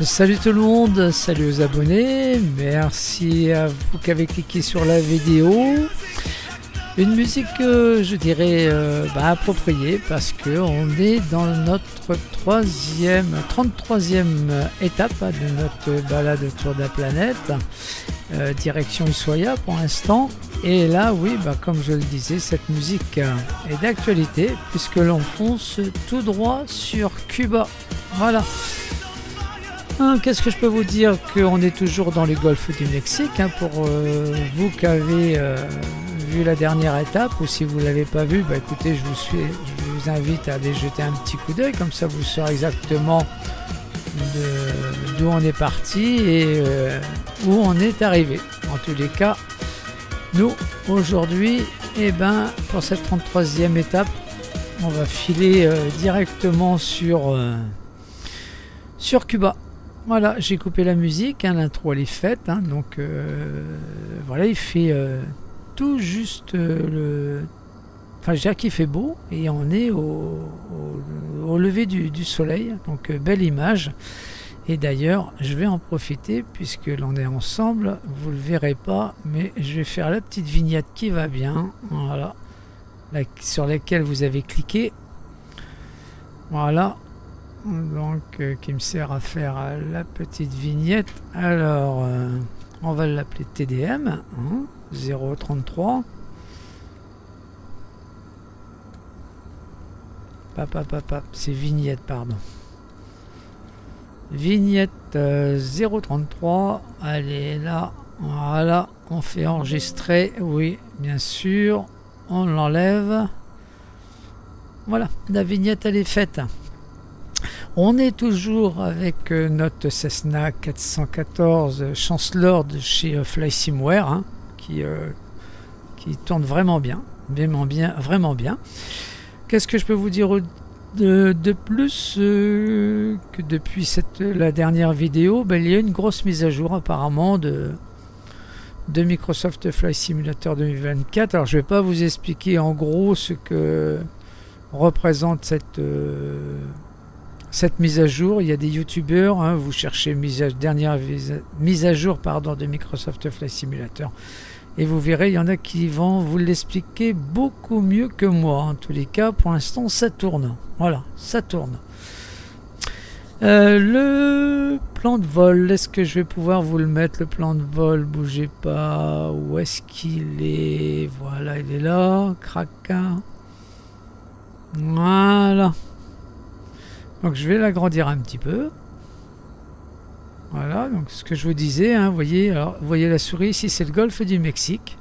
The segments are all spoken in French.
Salut tout le monde, salut aux abonnés, merci à vous qui avez cliqué sur la vidéo. Une musique, je dirais, appropriée parce qu'on est dans notre 33e étape de notre balade autour de la planète, direction Ushuaïa pour l'instant. Et là, oui, comme je le disais, cette musique est d'actualité puisque l'on fonce tout droit sur Cuba. Voilà. Qu'est-ce que je peux vous dire? Qu'on est toujours dans les golfs du Mexique, pour vous qui avez vu la dernière étape, ou si vous ne l'avez pas vu, écoutez, je vous invite à aller jeter un petit coup d'œil, comme ça vous saurez exactement d'où on est parti et où on est arrivé. En tous les cas, nous, aujourd'hui, pour cette 33e étape, on va filer directement sur Cuba. Voilà, j'ai coupé la musique, l'intro elle est faite, donc voilà, il fait tout juste Enfin, je dirais qu'il fait beau et on est au lever du soleil, donc belle image. Et d'ailleurs, je vais en profiter puisque l'on est ensemble, vous le verrez pas, mais je vais faire la petite vignette qui va bien, voilà, sur laquelle vous avez cliqué. Voilà. Donc qui me sert à faire la petite vignette. Alors on va l'appeler TDM 033. C'est vignette, pardon. Vignette 033. Allez là, voilà, on fait enregistrer, oui bien sûr, on l'enlève. Voilà, la vignette elle est faite. On est toujours avec notre Cessna 414 Chancellor de chez FlySimWare, qui tourne vraiment bien. Qu'est-ce que je peux vous dire de plus que depuis la dernière vidéo? Il y a une grosse mise à jour apparemment de Microsoft Flight Simulator 2024. Alors je ne vais pas vous expliquer en gros ce que représente cette mise à jour. Il y a des youtubeurs, vous cherchez dernière mise à jour de Microsoft Flight Simulator et vous verrez, il y en a qui vont vous l'expliquer beaucoup mieux que moi. En tous les cas, pour l'instant ça tourne, voilà, ça tourne. Le plan de vol, est-ce que je vais pouvoir vous le mettre, le plan de vol? Bougez pas, où est-ce qu'il est? Voilà, il est là, craquin, voilà. Donc je vais l'agrandir un petit peu. Voilà, donc ce que je vous disais, vous voyez la souris, ici c'est le golfe du Mexique.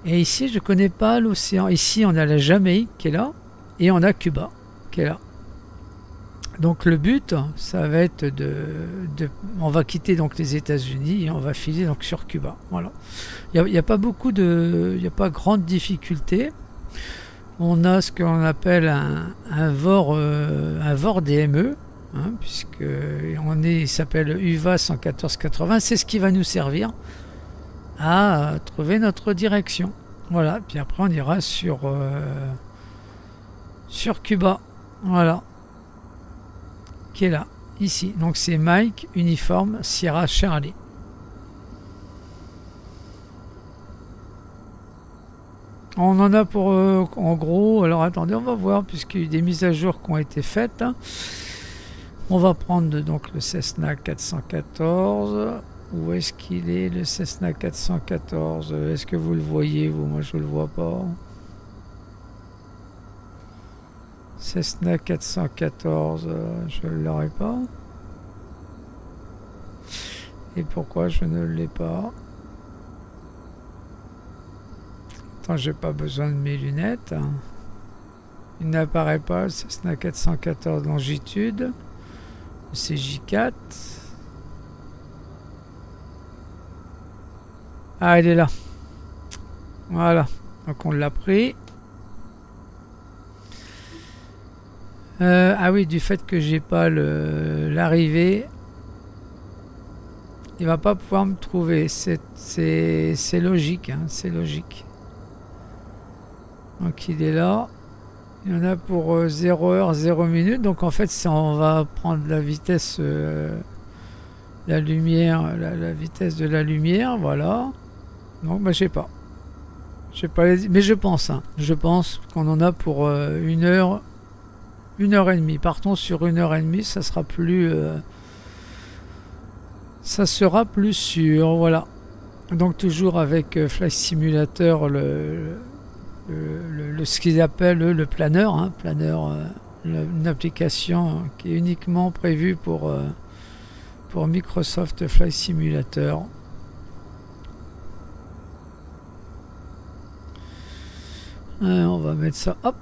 Et ici je connais pas l'océan. Ici on a la Jamaïque qui est là, et on a Cuba qui est là. Donc le but, ça va être on va quitter donc les États-Unis et on va filer donc sur Cuba. Voilà. Il n'y a pas grande difficulté. On a ce qu'on appelle un VOR DME, puisque il s'appelle UVA 11480. C'est ce qui va nous servir à trouver notre direction. Voilà, puis après on ira sur Cuba. Voilà, qui est là, ici. Donc c'est Mike Uniforme Sierra Charlie. On en a pour en gros, alors attendez, on va voir, puisqu'il y a eu des mises à jour qui ont été faites. On va prendre donc le Cessna 414. Où est-ce qu'il est, le Cessna 414? Est-ce que vous le voyez, vous? Moi je le vois pas. Cessna 414, je ne l'aurai pas. Et pourquoi je ne l'ai pas? J'ai pas besoin de mes lunettes. Il n'apparaît pas, Cessna 414 longitude. CJ4. Ah, elle est là. Voilà. Donc on l'a pris. Ah oui, du fait que j'ai pas l'arrivée, il va pas pouvoir me trouver. C'est logique, c'est logique. Donc il est là. Il y en a pour 0 heure, 0 minute. Donc en fait, si on va prendre la vitesse, la lumière, la vitesse de la lumière, voilà. Donc bah, je sais pas. Je sais pas, mais je pense, hein. Je pense qu'on en a pour 1 heure, 1 heure et demie. Partons sur 1 heure et demie, ça sera plus sûr, voilà. Donc toujours avec Flight Simulator, ce qu'ils appellent le planeur, hein, planeur, une application qui est uniquement prévue pour Microsoft Flight Simulator. On va mettre ça, hop,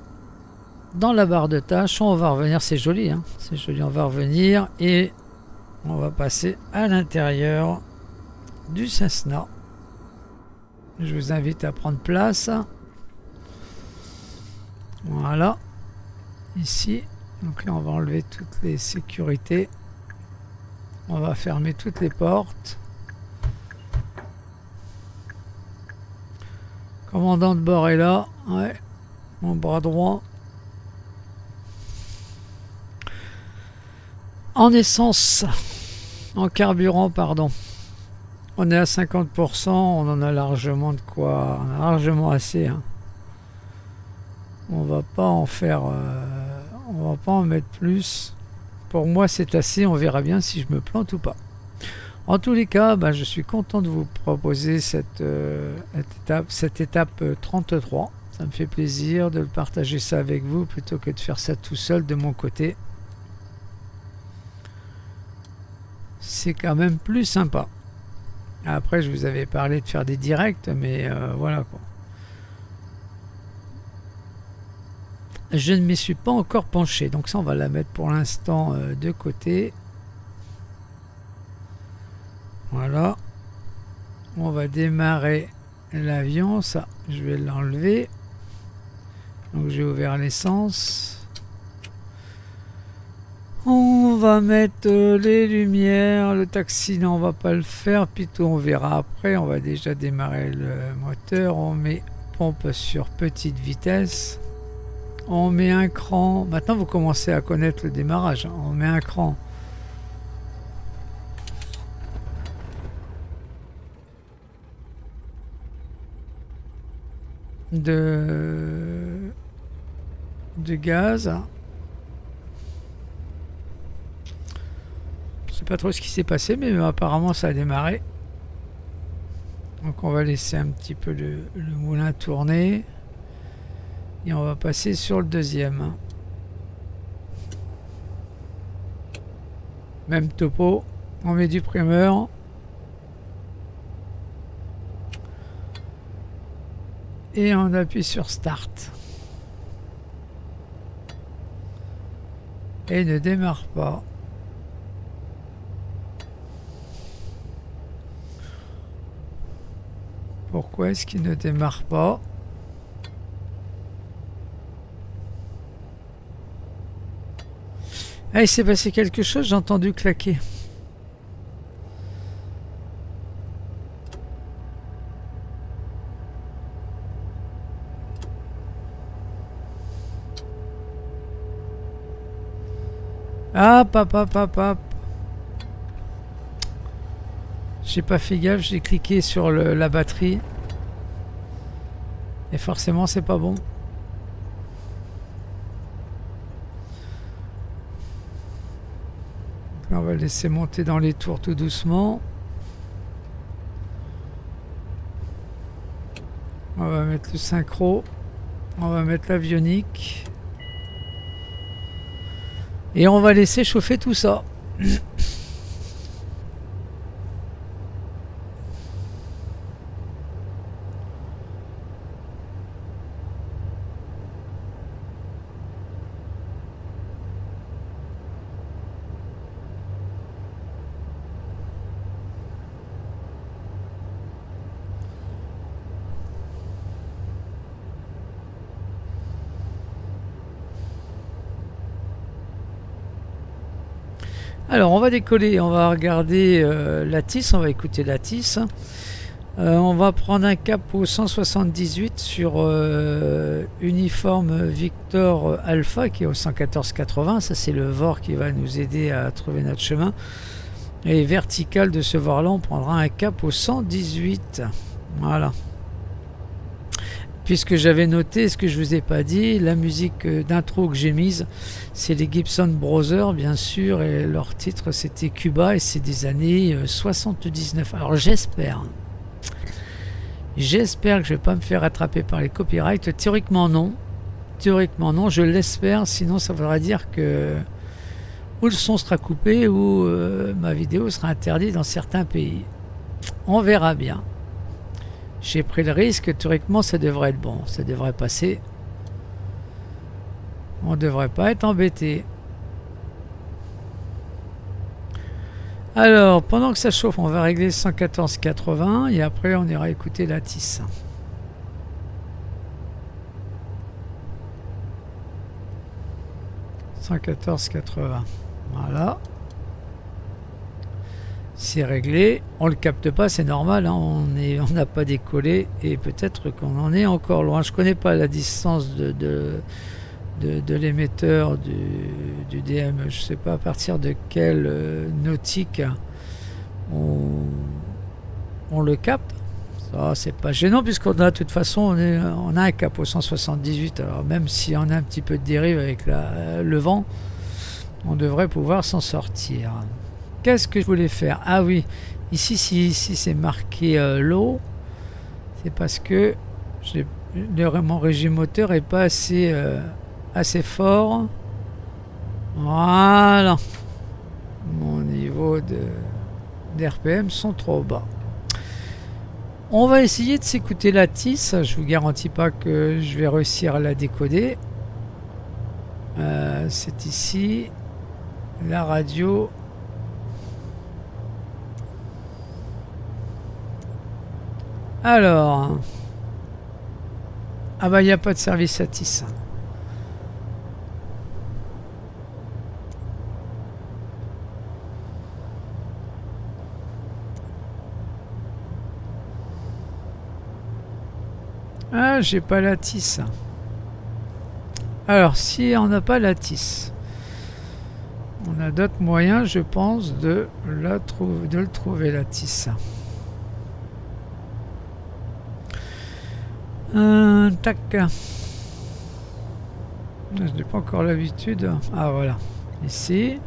dans la barre de tâches. On va revenir, c'est joli, hein, c'est joli. On va revenir et on va passer à l'intérieur du Cessna. Je vous invite à prendre place. Voilà, ici. Donc là, on va enlever toutes les sécurités. On va fermer toutes les portes. Commandant de bord est là. Ouais, mon bras droit. En essence, en carburant, pardon. On est à 50%, on en a largement de quoi. On a largement assez. Hein. On va pas en faire. On va pas en mettre plus. Pour moi, c'est assez. On verra bien si je me plante ou pas. En tous les cas, bah, je suis content de vous proposer cette étape 33. Ça me fait plaisir de partager ça avec vous plutôt que de faire ça tout seul de mon côté. C'est quand même plus sympa. Après, je vous avais parlé de faire des directs, mais voilà quoi. Je ne m'y suis pas encore penché, donc ça on va la mettre pour l'instant de côté. Voilà. On va démarrer l'avion, ça je vais l'enlever. Donc j'ai ouvert l'essence. On va mettre les lumières, le taxi, non, on va pas le faire, plutôt on verra après. On va déjà démarrer le moteur, on met pompe sur petite vitesse, on met un cran. Maintenant vous commencez à connaître le démarrage, hein. On met un cran de gaz. Je sais pas trop ce qui s'est passé, mais apparemment ça a démarré. Donc on va laisser un petit peu le moulin tourner. Et on va passer sur le deuxième. Même topo. On met du primeur. Et on appuie sur Start. Et il ne démarre pas. Pourquoi est-ce qu'il ne démarre pas? Ah, il s'est passé quelque chose, j'ai entendu claquer. Ah, papa. J'ai pas fait gaffe, j'ai cliqué sur la batterie. Et forcément, c'est pas bon. On va laisser monter dans les tours tout doucement. On va mettre le synchro. On va mettre l'avionique. Et on va laisser chauffer tout ça. Alors on va décoller, on va regarder la TIS, on va écouter la TIS. On va prendre un cap au 178 sur uniforme Victor Alpha qui est au 114,80. Ça c'est le VOR qui va nous aider à trouver notre chemin. Et vertical de ce VOR là, on prendra un cap au 118. Voilà. Puisque j'avais noté, ce que je vous ai pas dit, la musique d'intro que j'ai mise, c'est les Gibson Brothers, bien sûr, et leur titre c'était Cuba, et c'est des années 79. Alors j'espère que je vais pas me faire attraper par les copyrights. Théoriquement non, je l'espère, sinon ça voudra dire que ou le son sera coupé ou ma vidéo sera interdite dans certains pays. On verra bien. J'ai pris le risque, théoriquement ça devrait être bon, ça devrait passer. On devrait pas être embêté. Alors, pendant que ça chauffe, on va régler 114,80 et après on ira écouter la tisse. « 114,80 ». Voilà. C'est réglé, on le capte pas, c'est normal, hein, on n'a pas décollé et peut-être qu'on en est encore loin. Je connais pas la distance de l'émetteur du DM, je sais pas à partir de quelle nautique on le capte. Ça c'est pas gênant puisqu'on a de toute façon on a un cap au 178, alors même si on a un petit peu de dérive avec le vent, on devrait pouvoir s'en sortir. Qu'est-ce que je voulais faire? Ah oui, ici c'est marqué low, c'est parce que mon régime moteur est pas assez fort. Voilà. Mon niveau d'RPM sont trop bas. On va essayer de s'écouter la tisse. Je vous garantis pas que je vais réussir à la décoder. C'est ici la radio. Alors, ah bah il n'y a pas de service à tisse. Ah, j'ai pas la tisse. Alors, si on n'a pas la tisse, on a d'autres moyens, je pense, de le trouver, la tisse. Tac. Je n'ai pas encore l'habitude. Ah voilà. Ici.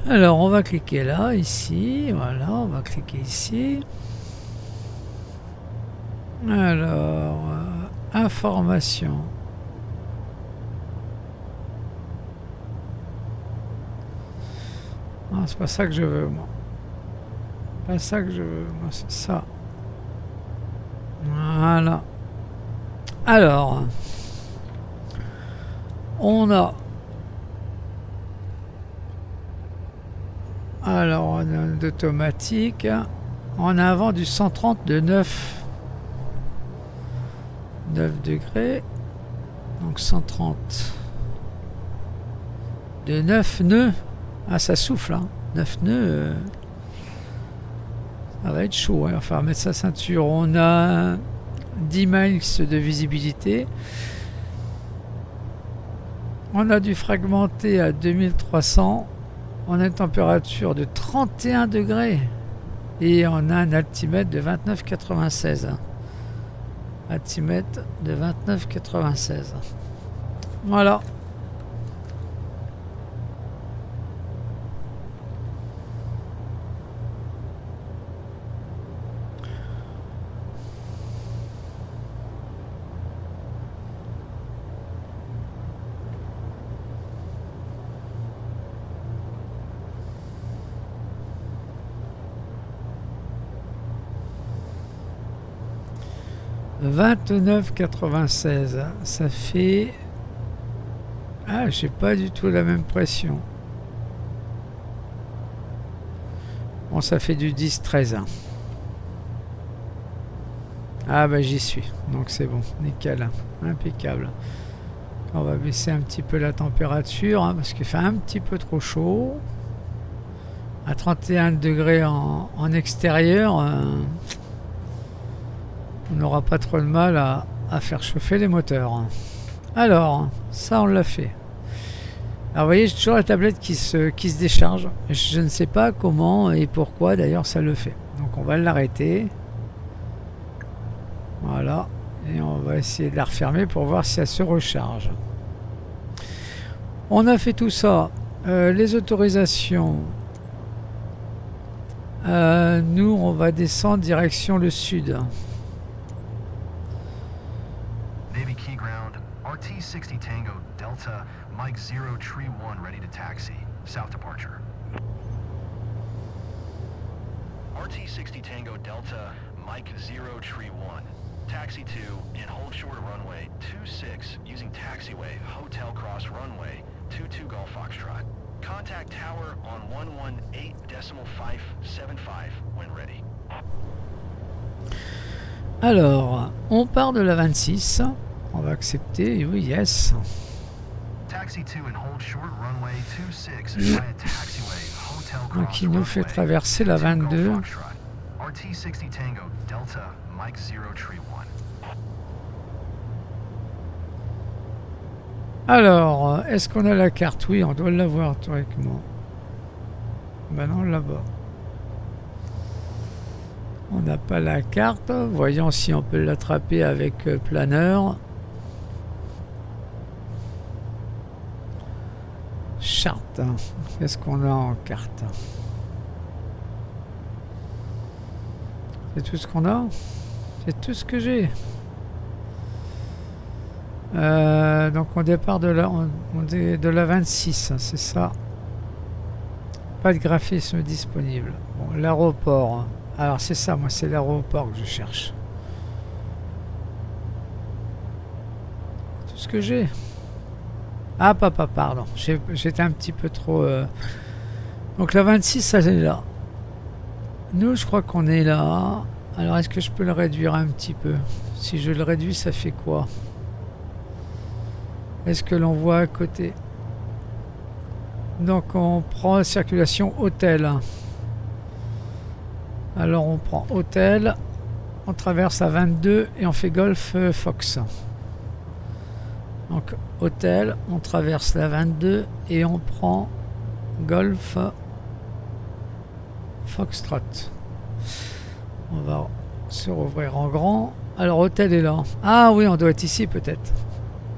Alors on va cliquer là, ici. Voilà, on va cliquer ici. Alors, information. Ah, c'est pas ça que je veux, moi. Pas ça que je veux, moi, c'est ça. Voilà. Alors, on a d'automatique. En avant du 130 de 9 degrés, donc 130 de 9 nœuds. Ah, ça souffle, hein. 9 nœuds, ça va être chaud, hein. Il va falloir mettre sa ceinture. On a 10 miles de visibilité, on a du fragmenté à 2300, on a une température de 31 degrés et on a un altimètre de 29,96. Altimètre de 29,96. Voilà. « 29,96 », ça fait... Ah, j'ai pas du tout la même pression. Bon, ça fait du 10-13. Ah bah j'y suis, donc c'est bon, nickel, impeccable. On va baisser un petit peu la température, hein, parce qu'il fait un petit peu trop chaud. À 31 degrés en extérieur, on n'aura pas trop de mal à faire chauffer les moteurs. Alors, ça on l'a fait. Alors vous voyez, j'ai toujours la tablette qui se décharge. Je ne sais pas comment et pourquoi d'ailleurs ça le fait. Donc on va l'arrêter. Voilà. Et on va essayer de la refermer pour voir si elle se recharge. On a fait tout ça. Les autorisations. Nous, on va descendre direction le sud. Navy key ground, RT-60 Tango Delta, Mike 0 Tree 1 ready to taxi. South departure. RT-60 Tango Delta, Mike 0 Tree 1. Taxi to and hold short of runway 26 using taxiway Hotel Cross runway 22 Golf Foxtrot. Contact tower on 118.575 when ready. Alors, on part de la 26. On va accepter. Oui, yes. Taxi to and hold short runway 26 via taxiway Hotel Cross. Donc il nous fait traverser la 22. RT-60 Tango Delta Mike 0 Tree 1. Alors, est-ce qu'on a la carte? Oui, on doit l'avoir théoriquement. Ben non, là-bas. On n'a pas la carte. Voyons si on peut l'attraper avec planeur. Charte. Qu'est-ce qu'on a en carte? C'est tout ce qu'on a? C'est tout ce que j'ai. Donc on départ de la 26, hein, c'est ça. Pas de graphisme disponible. Bon, l'aéroport. Hein. Alors c'est ça, moi c'est l'aéroport que je cherche. Tout ce que j'ai. Ah papa, pardon. J'étais un petit peu trop... Donc la 26, ça c'est là. Nous, je crois qu'on est là. Alors est-ce que je peux le réduire un petit peu? Si je le réduis, ça fait quoi? Est-ce que l'on voit à côté? Donc on prend circulation hôtel. Alors on prend hôtel, on traverse à 22 et on fait Golf Fox. Donc hôtel, on traverse la 22 et on prend Golf Foxtrot. On va se rouvrir en grand. Alors hôtel est là. Ah oui, on doit être ici peut-être.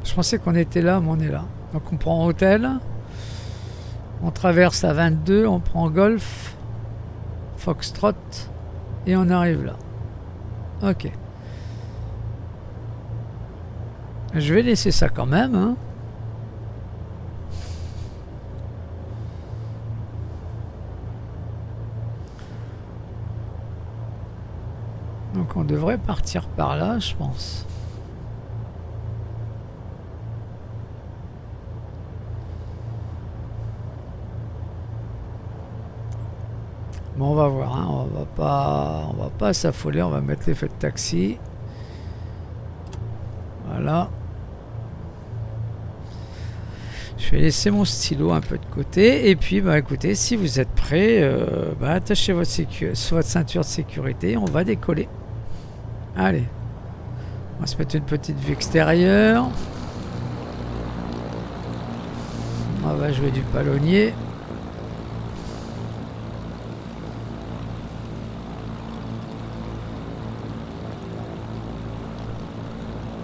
Je pensais qu'on était là, mais on est là. Donc on prend hôtel. On traverse à 22, on prend Golf Foxtrot et on arrive là. Ok. Je vais laisser ça quand même. Hein. Donc on devrait partir par là, je pense. Bon, on va voir, hein. On va pas s'affoler, on va mettre l'effet de taxi. Voilà. Je vais laisser mon stylo un peu de côté. Et puis, bah écoutez, si vous êtes prêts, attachez votre ceinture de sécurité. On va décoller. Allez. On va se mettre une petite vue extérieure. On va jouer du palonnier.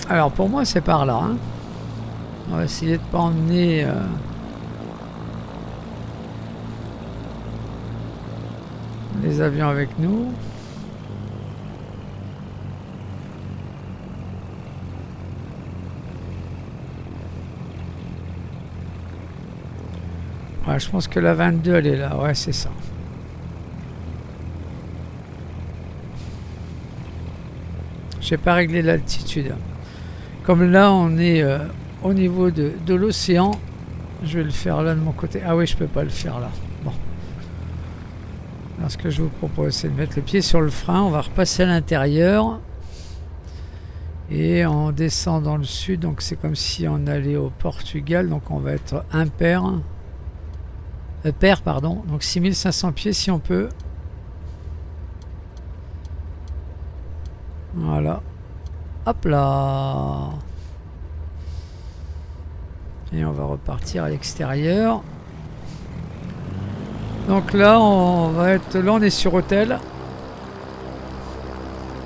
Alors pour moi c'est par là. Hein. On va essayer de ne pas emmener les avions avec nous. Ouais, je pense que la 22 elle est là. Ouais, c'est ça. J'ai pas réglé l'altitude. Comme là on est au niveau de l'océan, je vais le faire là de mon côté. Ah oui, je peux pas le faire là. Bon. Alors ce que je vous propose, c'est de mettre le pied sur le frein. On va repasser à l'intérieur. Et on descend dans le sud, donc c'est comme si on allait au Portugal, donc on va être impair. Pair, pardon, donc 6500 pieds si on peut. Voilà. Hop là. Et on va repartir à l'extérieur. Donc là, on est sur hôtel.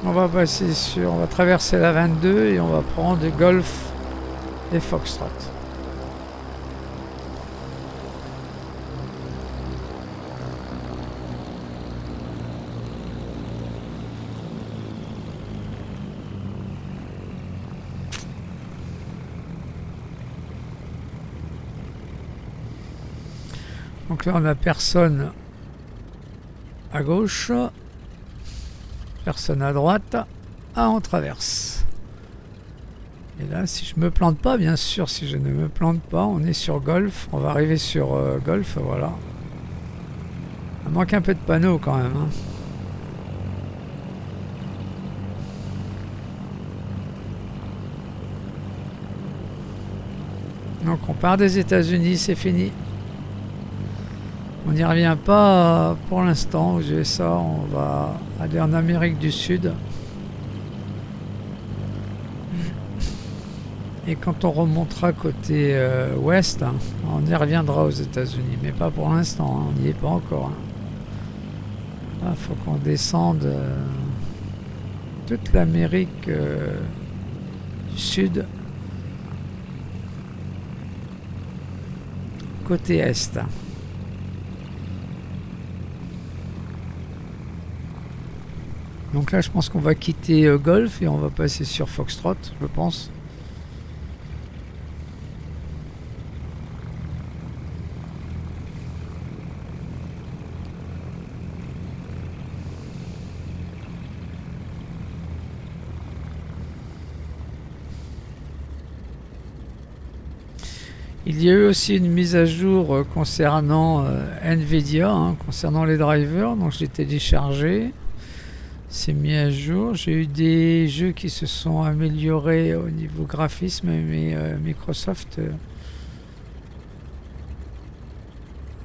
On va passer sur, on va traverser la 22 et on va prendre Golf et Foxtrot. Donc là, on a personne à gauche, personne à droite. Ah, on traverse. Et là, si je me plante pas, bien sûr, si je ne me plante pas, on est sur Golf. On va arriver sur Golf, voilà. Il manque un peu de panneaux quand même. Hein. Donc on part des États-Unis, c'est fini. On n'y revient pas pour l'instant aux USA, on va aller en Amérique du Sud. Et quand on remontera côté ouest, on y reviendra aux États-Unis, mais pas pour l'instant, hein, on n'y est pas encore. Il faut qu'on descende toute l'Amérique du Sud, côté est. Donc là, je pense qu'on va quitter Golf et on va passer sur Foxtrot, je pense. Il y a eu aussi une mise à jour concernant Nvidia, concernant les drivers, donc je l'ai téléchargé. C'est mis à jour. J'ai eu des jeux qui se sont améliorés au niveau graphisme, mais Microsoft.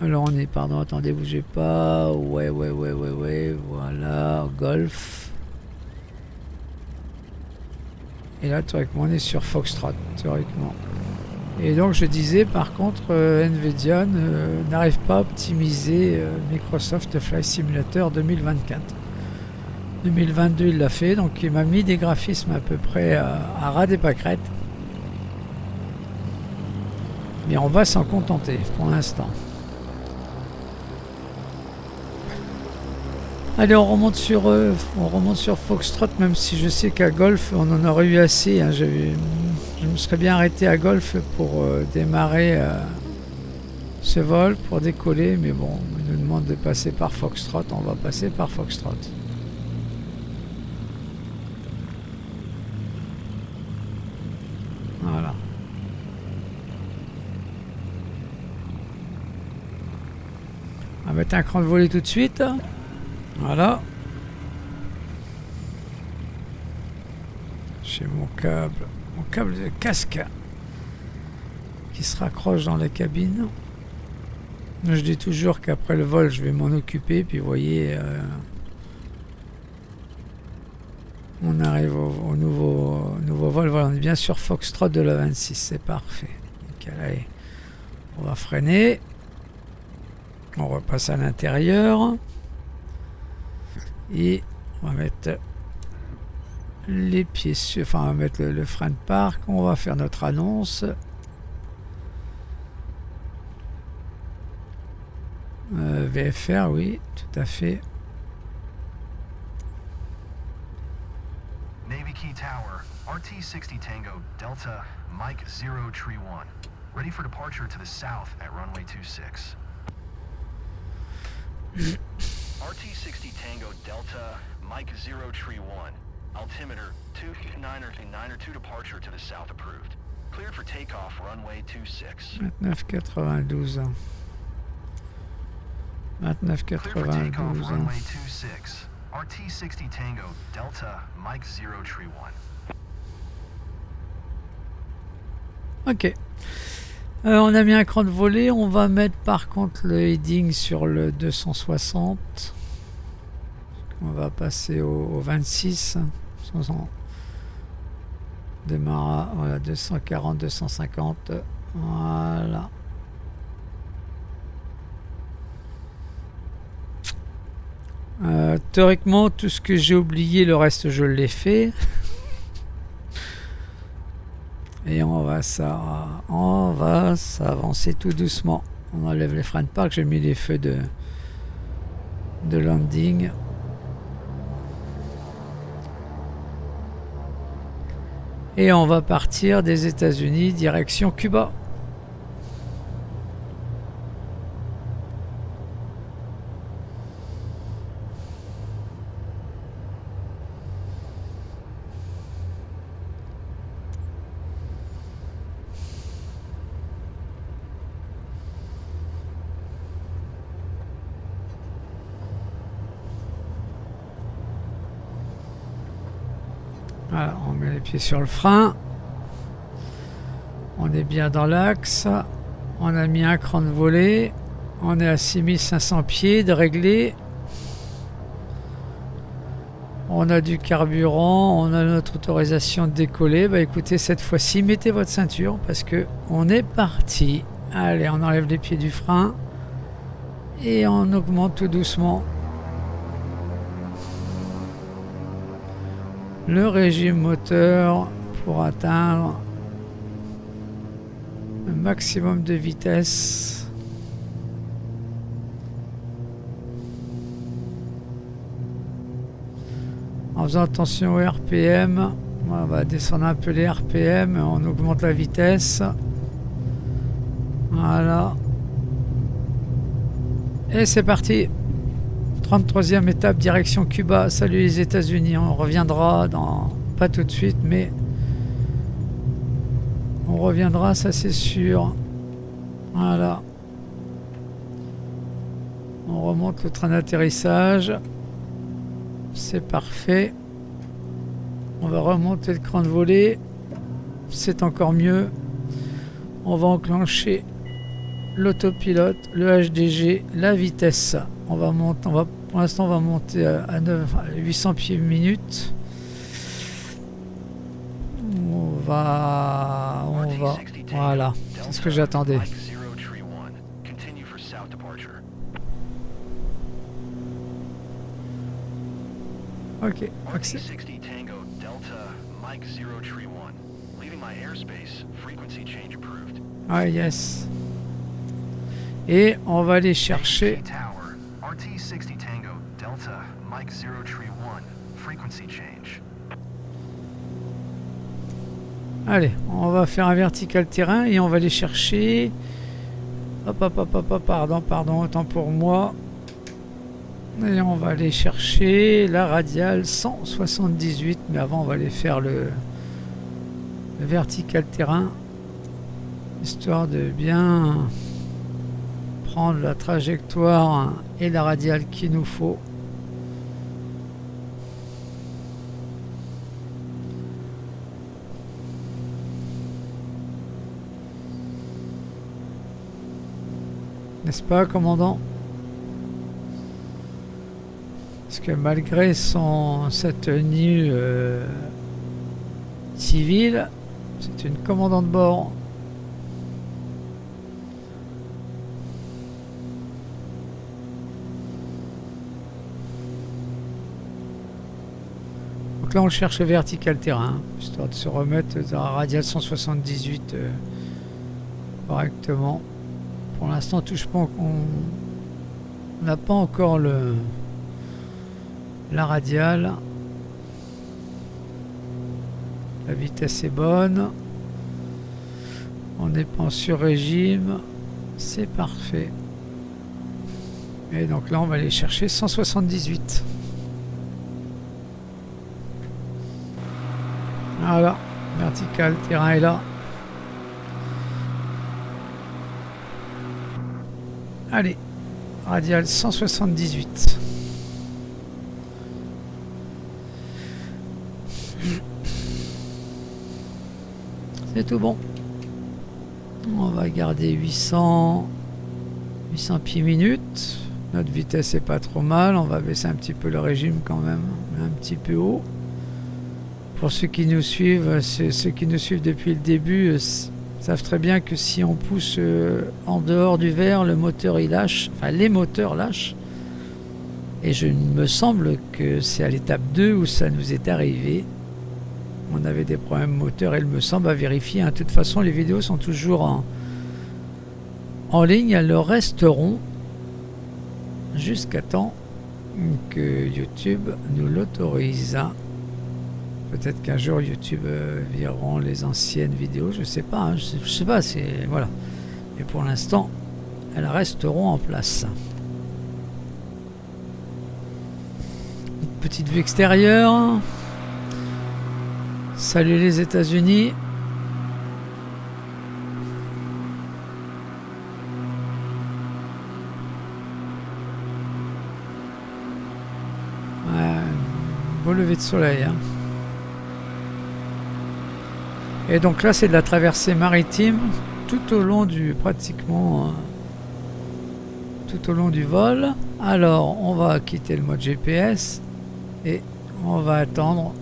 Alors on est, pardon, attendez, bougez pas. Ouais, voilà, Golf. Et là, théoriquement, on est sur Foxtrot, théoriquement. Et donc, je disais, par contre, Nvidia n'arrive pas à optimiser Microsoft Flight Simulator 2024. 2022 il l'a fait, donc il m'a mis des graphismes à peu près à ras des pâquerettes. Mais on va s'en contenter pour l'instant. Allez, on remonte sur Foxtrot, même si je sais qu'à Golf on en aurait eu assez. Hein, je me serais bien arrêté à Golf pour démarrer ce vol, pour décoller, mais bon, on nous demande de passer par Foxtrot, on va passer par Foxtrot. Voilà. On va mettre un cran de volée tout de suite. Voilà. J'ai mon câble de casque qui se raccroche dans la cabine. Je dis toujours qu'après le vol, je vais m'en occuper. Puis vous voyez, on arrive au nouveau vol. Voilà, on est bien sur Foxtrot de la 26. C'est parfait. Nickel, allez. On va freiner. On repasse à l'intérieur. Et on va mettre les pieds sur... Enfin, on va mettre le frein de parc. On va faire notre annonce. VFR, oui, tout à fait. Navy Key Tower, RT-60 Tango Delta, Mike 0 Tree 1. Ready for departure to the south at runway 26. RT-60 Tango Delta, Mike 0 Tree 1. Altimeter 292 departure to the south approved. Cleared for takeoff runway 26. 29,92. 29,92. Runway 26. RT-60 Tango Delta, Mike 0 Tree 1. Ok. On a mis un cran de volée. On va mettre par contre le heading sur le 260. On va passer au 26. Démarrage, voilà, 240, 250. Voilà. Théoriquement, tout ce que j'ai oublié, le reste, je l'ai fait. Et on va s'avancer tout doucement. On enlève les freins de parc. J'ai mis les feux de landing. Et on va partir des États-Unis direction Cuba. Voilà, on met les pieds sur le frein. On est bien dans l'axe. On a mis un cran de volée. On est à 6500 pieds de réglé. On a du carburant. On a notre autorisation de décoller. Bah écoutez, cette fois-ci, mettez votre ceinture parce que on est parti. Allez, on enlève les pieds du frein. Et on augmente tout doucement le régime moteur pour atteindre le maximum de vitesse. En faisant attention au RPM, on va descendre un peu les RPM, on augmente la vitesse. Voilà. Et c'est parti. 33e étape, direction Cuba. Salut les États-Unis. On reviendra dans... Pas tout de suite, mais... On reviendra, ça c'est sûr. Voilà. On remonte le train d'atterrissage. C'est parfait. On va remonter le cran de volée. C'est encore mieux. On va enclencher l'autopilote, le HDG, la vitesse. On va monter, pour l'instant, on va monter à 800 pieds minute. Voilà, c'est ce que j'attendais. Ok, accès. Ah yes. Et on va aller chercher. Allez, on va faire un vertical terrain et on va aller chercher. Pardon, autant pour moi. Et on va aller chercher la radiale 178. Mais avant, on va aller faire le vertical terrain. Histoire de bien prendre la trajectoire et la radiale qu'il nous faut. N'est-ce pas, commandant? Parce que malgré sa tenue civile, c'est une commandante de bord. Donc là, on cherche le vertical terrain, histoire de se remettre dans la radiale 178 correctement. Pour l'instant, touche pas, on n'a pas encore la radiale. La vitesse est bonne. On n'est pas en sur-régime. C'est parfait. Et donc là, on va aller chercher 178. Voilà. Vertical, terrain est là. Allez, radial 178. C'est tout bon. On va garder 800 pieds minutes. Notre vitesse est pas trop mal. On va baisser un petit peu le régime quand même, un petit peu haut. Pour ceux qui nous suivent, ceux qui nous suivent depuis le début savent très bien que si on pousse en dehors du verre, le moteur il lâche, enfin les moteurs lâchent. Et je me semble que c'est à l'étape 2 où ça nous est arrivé. On avait des problèmes moteurs, il me semble, à vérifier. De toute façon, les vidéos sont toujours en ligne. Elles le resteront jusqu'à temps que YouTube nous l'autorise. Peut-être qu'un jour YouTube verront les anciennes vidéos, je sais pas, hein, je sais pas, c'est voilà. Mais pour l'instant, elles resteront en place. Une petite vue extérieure. Salut les États-Unis. Beau lever de soleil. Hein. Et donc là, c'est de la traversée maritime tout au long du pratiquement tout au long du vol. Alors, on va quitter le mode GPS et on va attendre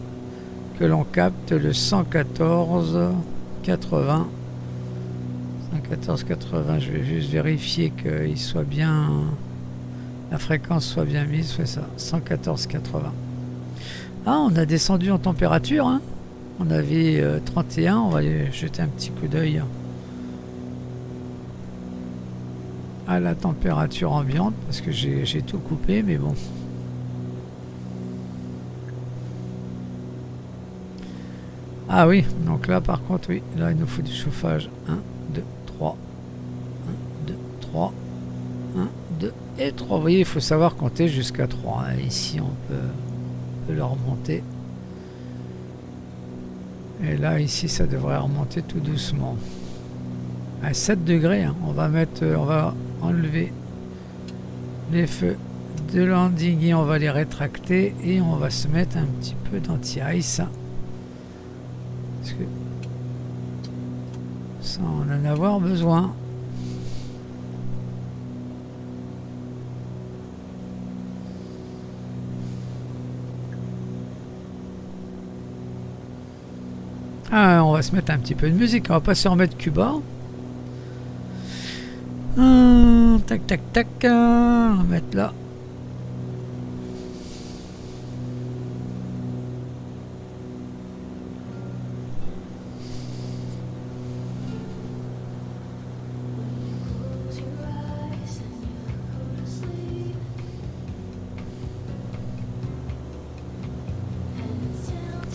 que l'on capte le 114 80. 114 80. Je vais juste vérifier qu'il soit bien, la fréquence soit bien mise. C'est ça, 114 80. Ah, on a descendu en température, hein. On avait 31, on va aller jeter un petit coup d'œil à la température ambiante parce que j'ai tout coupé, mais bon. Ah oui, donc là par contre, oui, là il nous faut du chauffage. 1, 2, 3. 1, 2, 3. 1, 2 et 3. Vous voyez, il faut savoir compter jusqu'à 3. Ici, on peut le remonter. Et là, ici, ça devrait remonter tout doucement. À 7 degrés, hein. On va enlever les feux de landing et on va les rétracter et on va se mettre un petit peu d'anti-ice. Parce que ça, on en a avoir besoin. Ah, on va se mettre un petit peu de musique, on va pas se remettre Cuba. Tac tac tac, on va mettre là.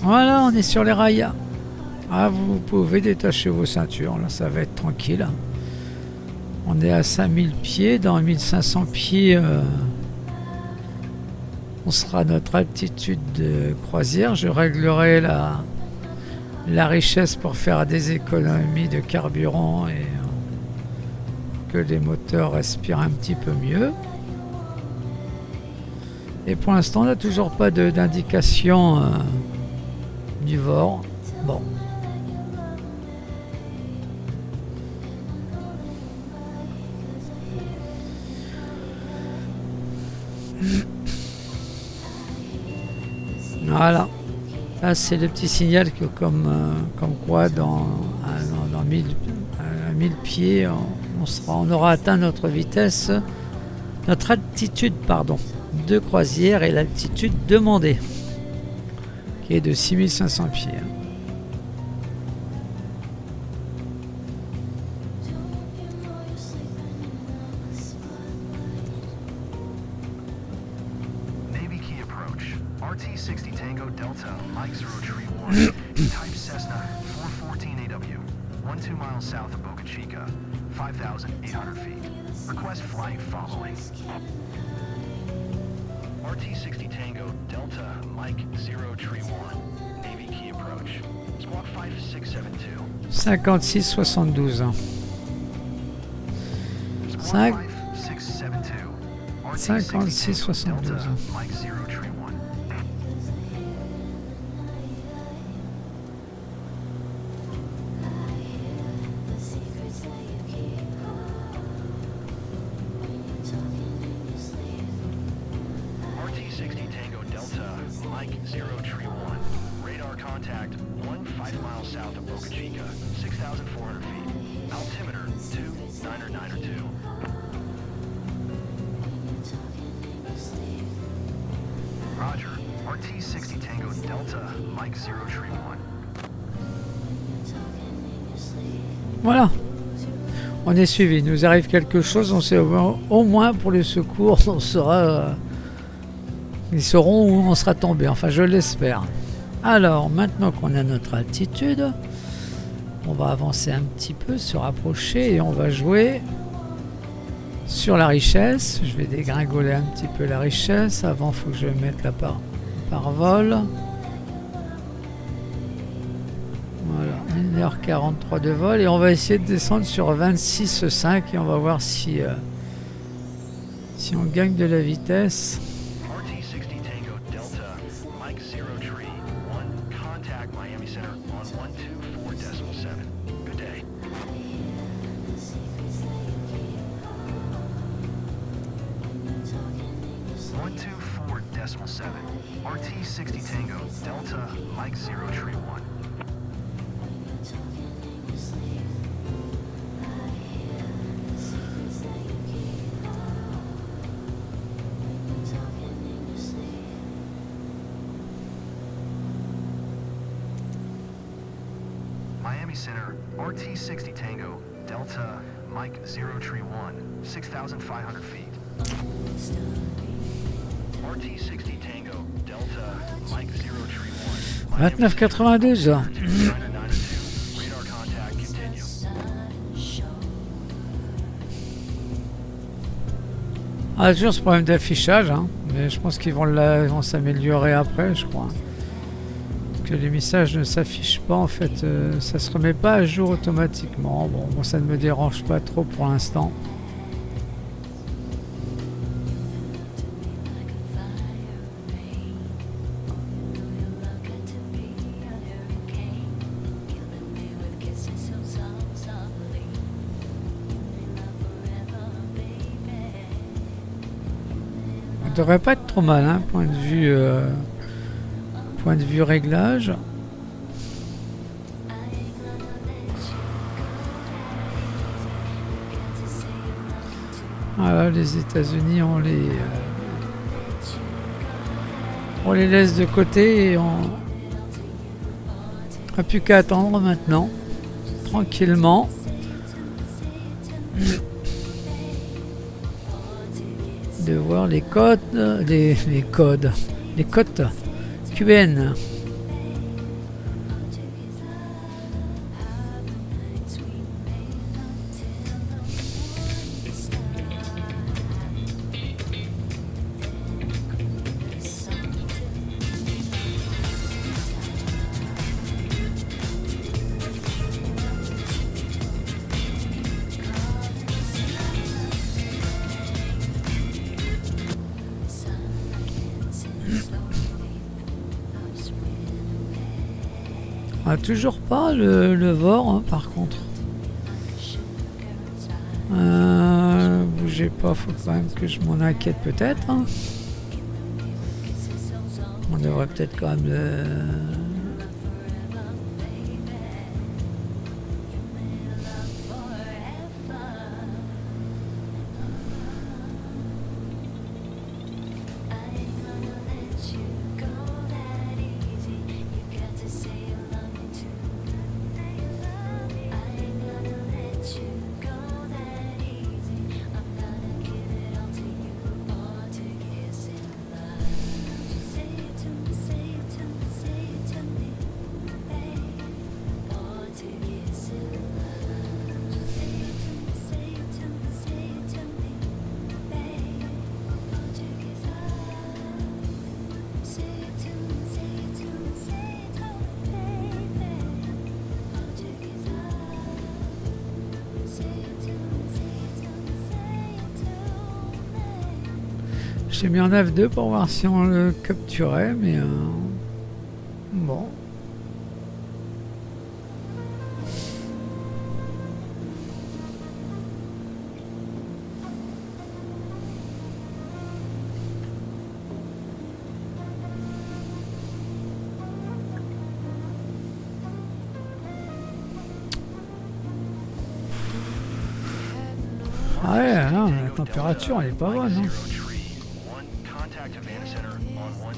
Voilà, on est sur les rails. Ah, vous pouvez détacher vos ceintures, là ça va être tranquille. On est à 5000 pieds, dans 1500 pieds, on sera à notre altitude de croisière. Je réglerai la richesse pour faire des économies de carburant et que les moteurs respirent un petit peu mieux. Et pour l'instant, on n'a toujours pas d'indication du vent. Bon. Voilà, ça c'est le petit signal que comme quoi dans 1000 pieds on aura atteint notre vitesse, notre altitude de croisière et l'altitude demandée qui est de 6500 pieds. RT60 Tango Delta, Mike 0 Tree 1, Type Cessna 414 AW, 12 miles south of Boca Chica, 5,800 feet. Request flight following. RT60 Tango Delta, Mike 0 Tree 1, Navy Key Approach, Squawk 5672. 5672. 5672. Delta, Mike 0 Tree 1. Radar contact 5 miles south of Boca Chica, 6,400 feet. Altimeter 2,992. Roger. RT-60 Tango Delta, Mike 0 Tree 1. Voilà. On est suivi. Il nous arrive quelque chose, on sait au moins pour les secours, on saura. Ils sauront où on sera tombé. Enfin, je l'espère. Alors, maintenant qu'on a notre altitude, on va avancer un petit peu, se rapprocher et on va jouer sur la richesse. Je vais dégringoler un petit peu la richesse. Avant, il faut que je mette la par vol. Voilà, 1h43 de vol et on va essayer de descendre sur 26,5 et on va voir si on gagne de la vitesse. RT-60 Tango Delta, Mike 0 Tree 1. Contact Miami Center on 124.7. Good day. 124.7. RT-60 Tango Delta, Mike 0 Tree 1. Miami Center, RT-60 Tango, Delta, Mike 0 Tree 1, 6,500 feet. RT-60 Tango, Delta, Mike 0 Tree 1. 29,92. Radar contact, continue. Ah, toujours ce problème d'affichage, hein. Mais je pense qu'ils vont s'améliorer après, je crois. Que les messages ne s'affichent pas, en fait, ça se remet pas à jour automatiquement. Bon, moi ça ne me dérange pas trop pour l'instant. On devrait pas être trop mal, hein, point de vue réglage. Voilà, les États-Unis, on les laisse de côté et on n'a plus qu'à attendre maintenant, tranquillement. De voir les codes, les cotes QN. On a toujours pas le VOR, hein, par contre. Bougez pas, faut quand même que je m'en inquiète peut-être. Hein. On devrait peut-être quand même le... J'ai mis en F2 pour voir si on le capturait, mais bon. Ouais, non, la température, elle est pas bonne. Hein. Contact Havana Center on 120.25.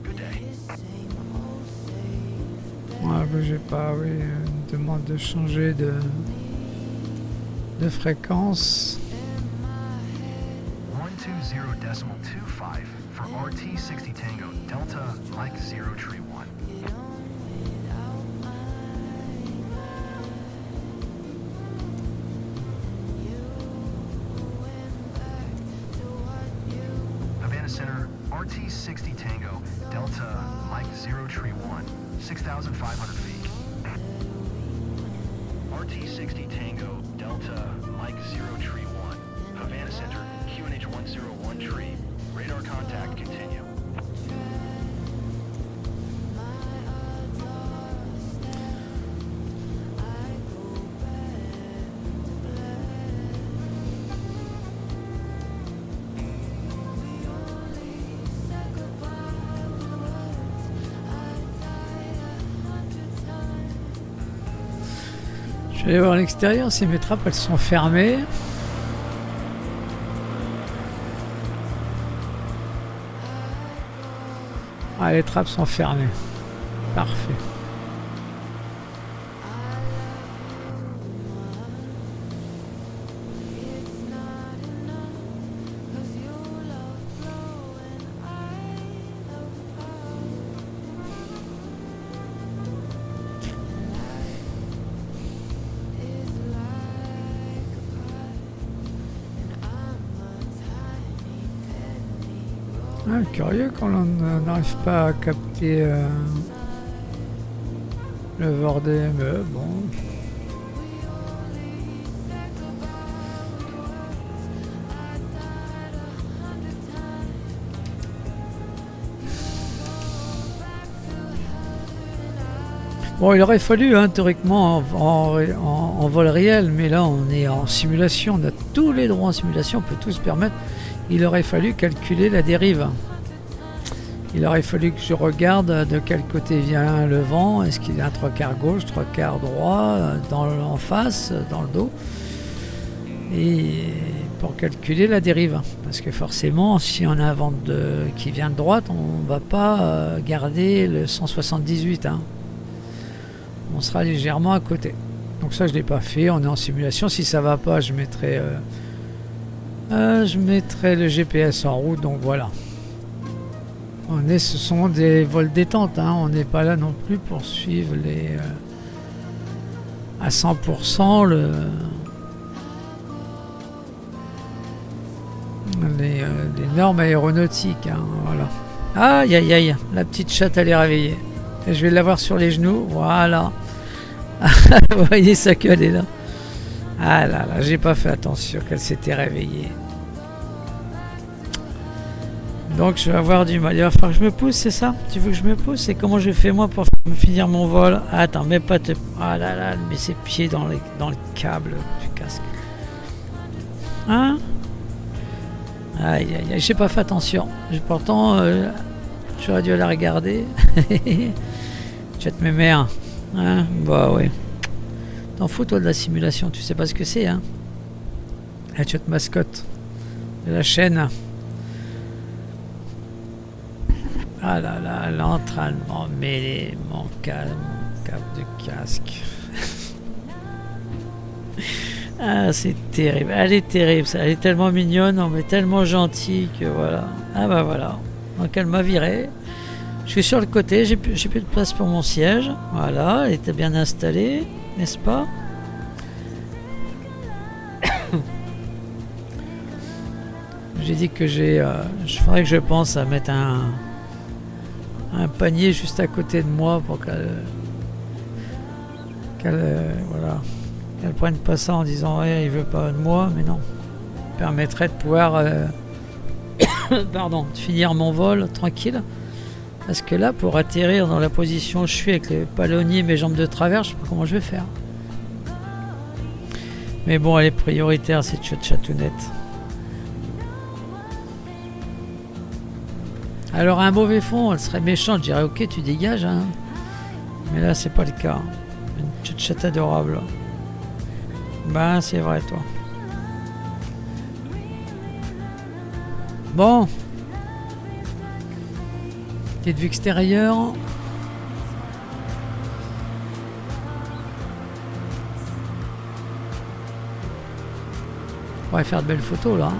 Good day. Ouais, bah, j'ai pas, oui, une demande de changer de fréquence. 120.25 for RT60 Tango Delta Mike 0 Tree 1. Havana Center RT60 Tango Delta Mike 0 Tree 1, 6,500 feet. RT60 Tango Delta Mike 0 Tree 1, Havana Center QNH 101 Tree. Radar contact continue. Je vais aller voir à l'extérieur si mes trappes elles sont fermées. Ah, les trappes sont fermées. Parfait. Ah, curieux quand on n'arrive pas à capter le bordel, mais bon. Bon, il aurait fallu, hein, théoriquement, en vol réel, mais là, on est en simulation, on a tous les droits en simulation, on peut tout se permettre. Il aurait fallu calculer la dérive. Il aurait fallu que je regarde de quel côté vient le vent, est-ce qu'il y a un trois quarts gauche, trois quarts droit, en face, dans le dos, et pour calculer la dérive. Parce que forcément, si on a un vent qui vient de droite, on ne va pas garder le 178, hein. On sera légèrement à côté. Donc ça, je ne l'ai pas fait, on est en simulation. Si ça ne va pas, je mettrai le GPS en route, donc voilà. Ce sont des vols détente, hein. On n'est pas là non plus pour suivre à 100% les normes aéronautiques, hein, voilà. Aïe aïe aïe, la petite chatte elle est réveillée. Et je vais l'avoir sur les genoux, voilà. Vous voyez sa queue, elle est là. Ah là là, j'ai pas fait attention qu'elle s'était réveillée. Donc je vais avoir du mal. Il va falloir que je me pousse, c'est ça? Tu veux que je me pousse? Et comment je fais moi pour me finir mon vol? Ah, attends, mais pas te... Ah là là, mais ses pieds dans le câble du casque. Hein? Aïe aïe aïe, j'ai pas fait attention. Pourtant, j'aurais dû la regarder. Jette mes mères. Hein? Bah ouais. T'en fous toi de la simulation, tu sais pas ce que c'est, hein? La chat mascotte de la chaîne. Ah là là, l'entraînement mêlé, mon câble de casque. Ah, c'est terrible. Elle est terrible, ça. Elle est tellement mignonne, mais tellement gentille que voilà. Ah bah voilà. Donc elle m'a viré. Je suis sur le côté, j'ai plus de place pour mon siège. Voilà, elle était bien installée, n'est-ce pas? J'ai dit que je faudrait que je pense à mettre un panier juste à côté de moi pour qu'elle voilà, qu'elle prenne pas ça en disant ouais, il veut pas de moi, mais non, permettrait de pouvoir pardon, de finir mon vol tranquille, parce que là pour atterrir dans la position où je suis avec les palonniers, mes jambes de travers, je sais pas comment je vais faire, mais bon, elle est prioritaire cette chatounette. Alors un mauvais fond, elle serait méchante, je dirais ok tu dégages, hein. Mais là c'est pas le cas. Une petite chatte adorable. Ben c'est vrai toi. Bon. Petite vue extérieure. On pourrait faire de belles photos là.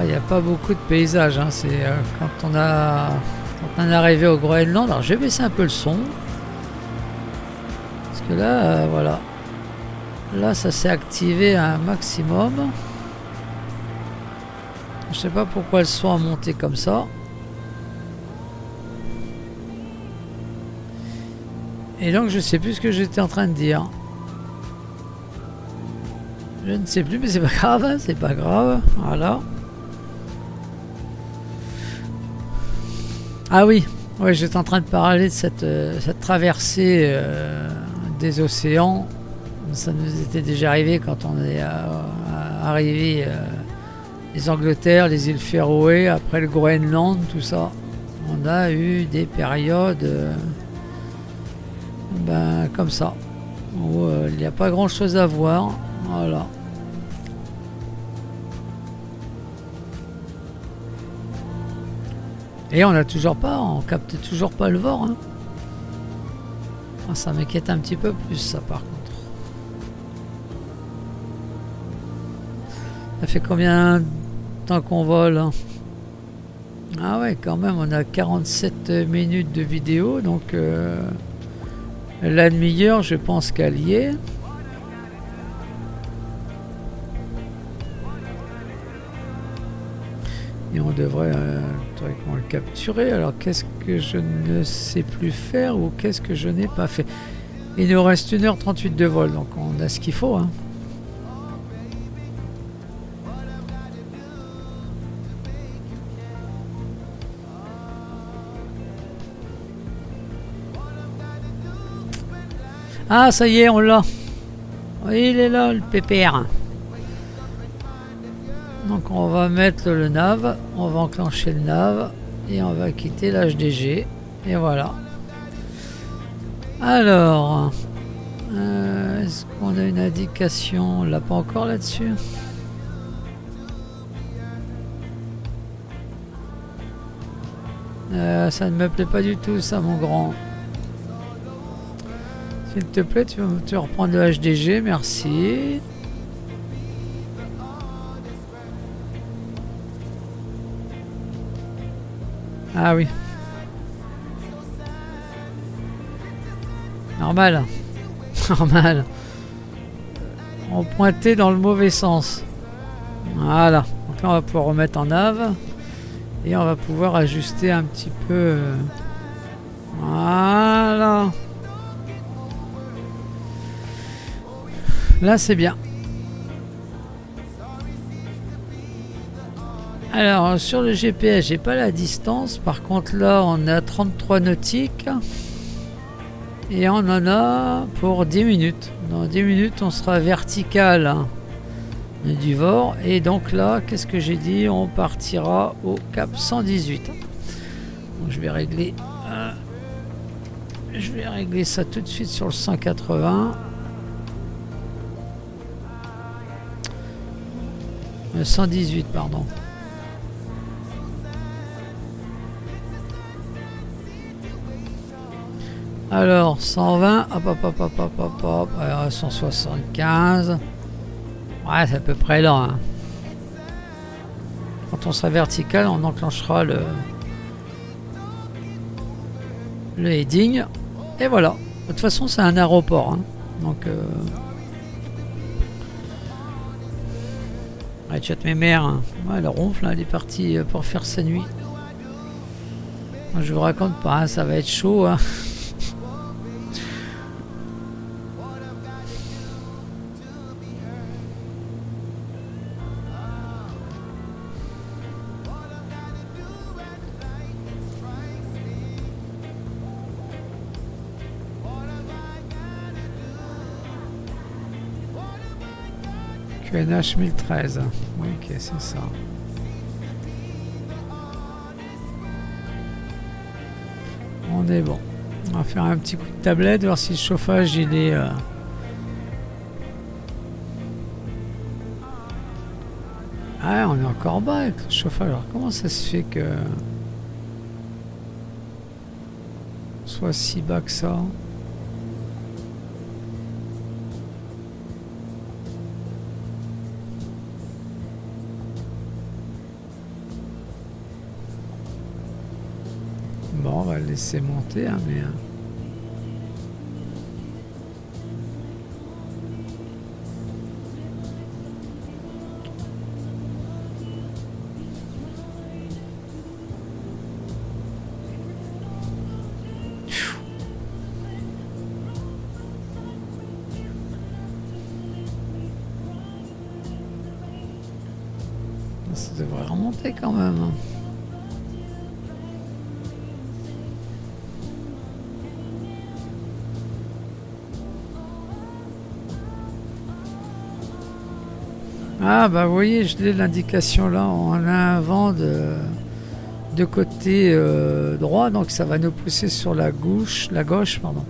Il n'y a pas beaucoup de paysages. Hein. C'est quand on est arrivé au Groenland. Alors je vais baisser un peu le son. Parce que là, voilà. Là, ça s'est activé à un maximum. Je sais pas pourquoi le son a monté comme ça. Et donc je sais plus ce que j'étais en train de dire. Je ne sais plus, mais c'est pas grave, hein, c'est pas grave. Voilà. Ah oui, ouais, j'étais en train de parler de cette traversée des océans. Ça nous était déjà arrivé quand on est arrivé les Angleterres, les îles Féroé, après le Groenland, tout ça. On a eu des périodes comme ça, où il n'y a pas grand chose à voir. Voilà. Et on capte toujours pas le vent. Hein. Ah, ça m'inquiète un petit peu plus, ça, par contre. Ça fait combien de temps qu'on vole? Ah ouais, quand même, on a 47 minutes de vidéo, donc la demi-heure, je pense qu'elle y est. Et on devrait théoriquement le capturer. Alors qu'est-ce que je ne sais plus faire ou qu'est-ce que je n'ai pas fait? Il nous reste 1h38 de vol, donc on a ce qu'il faut. Hein. Ah, ça y est, on l'a. Il est là, le pépère. Donc on va mettre le nav, on va enclencher le nav et on va quitter l'HDG. Et voilà. Alors, est-ce qu'on a une indication? On l'a pas encore là-dessus. Ça ne me plaît pas du tout, ça, mon grand. S'il te plaît, tu vas te reprendre le HDG, merci. Ah oui. Normal. Normal. On pointait dans le mauvais sens. Voilà. Donc là, on va pouvoir remettre en nav. Et on va pouvoir ajuster un petit peu. Voilà. Là, c'est bien. Alors, sur le GPS, j'ai pas la distance. Par contre, là, on a 33 nautiques. Et on en a pour 10 minutes. Dans 10 minutes, on sera vertical du Vor. Et donc là, qu'est-ce que j'ai dit? On partira au cap 118. Donc, je vais régler ça tout de suite sur le 180. 118, pardon. Alors, 120, hop, 175. Ouais, c'est à peu près là. Hein. Quand on sera vertical, on enclenchera le heading. Et voilà. De toute façon, c'est un aéroport. Hein. Donc, ouais, chat mes mères. Hein. Ouais, le ronfle, hein, elle est partie pour faire sa nuit. Je vous raconte pas, hein, ça va être chaud. Hein. QNH 1013. Oui, ok, c'est ça. On est bon. On va faire un petit coup de tablette, voir si le chauffage il est Ah, on est encore bas avec le chauffage. Alors comment ça se fait que soit si bas que ça? Bon, on va le laisser monter, hein, mais... ça devrait remonter quand même. Ah bah vous voyez, je l'ai l'indication là, on a un vent de côté droit, donc ça va nous pousser sur la gauche, pardon.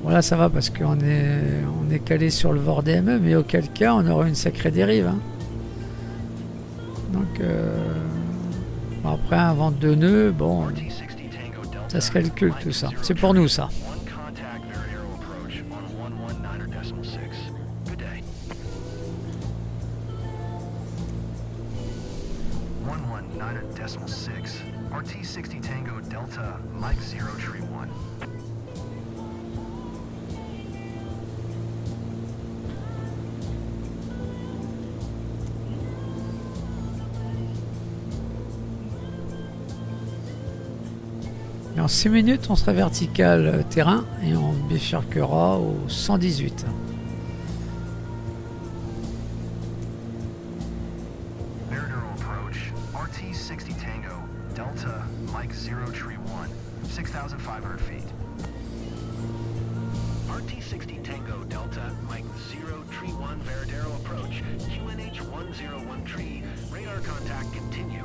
Voilà, ça va parce on est calé sur le VORDME, mais auquel cas on aura une sacrée dérive. Hein. Donc bon, après un vent de nœuds, bon, ça se calcule tout ça. C'est pour nous ça. RT60 Tango Delta, Mike 0 Tree 1. Et en 6 minutes, on sera vertical terrain et on bifurquera au 118. Veradero approach, RT60 Tango, Delta, Mike 0 Tree 1, 6,500 feet. RT60 Tango, Delta, Mike 0 Tree 1, Veradero approach, QNH 101 Tree, radar contact continue.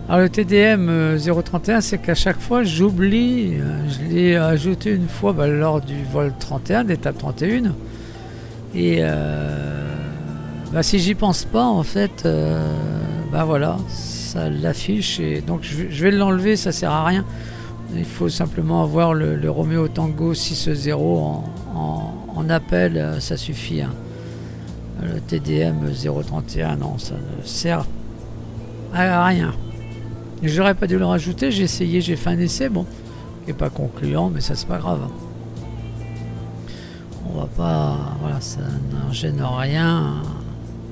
Alors le TDM 031, c'est qu'à chaque fois j'oublie, je l'ai ajouté une fois lors du vol 31, d'étape 31. Et si j'y pense pas, en fait, voilà, ça l'affiche. Et donc je vais l'enlever, ça sert à rien. Il faut simplement avoir le Romeo Tango 6-0 en appel, ça suffit. Hein. Le TDM 031, non, ça ne sert à rien. J'aurais pas dû le rajouter, j'ai essayé, j'ai fait un essai, bon, qui n'est pas concluant, mais ça c'est pas grave. On va pas, voilà, ça n'en gêne rien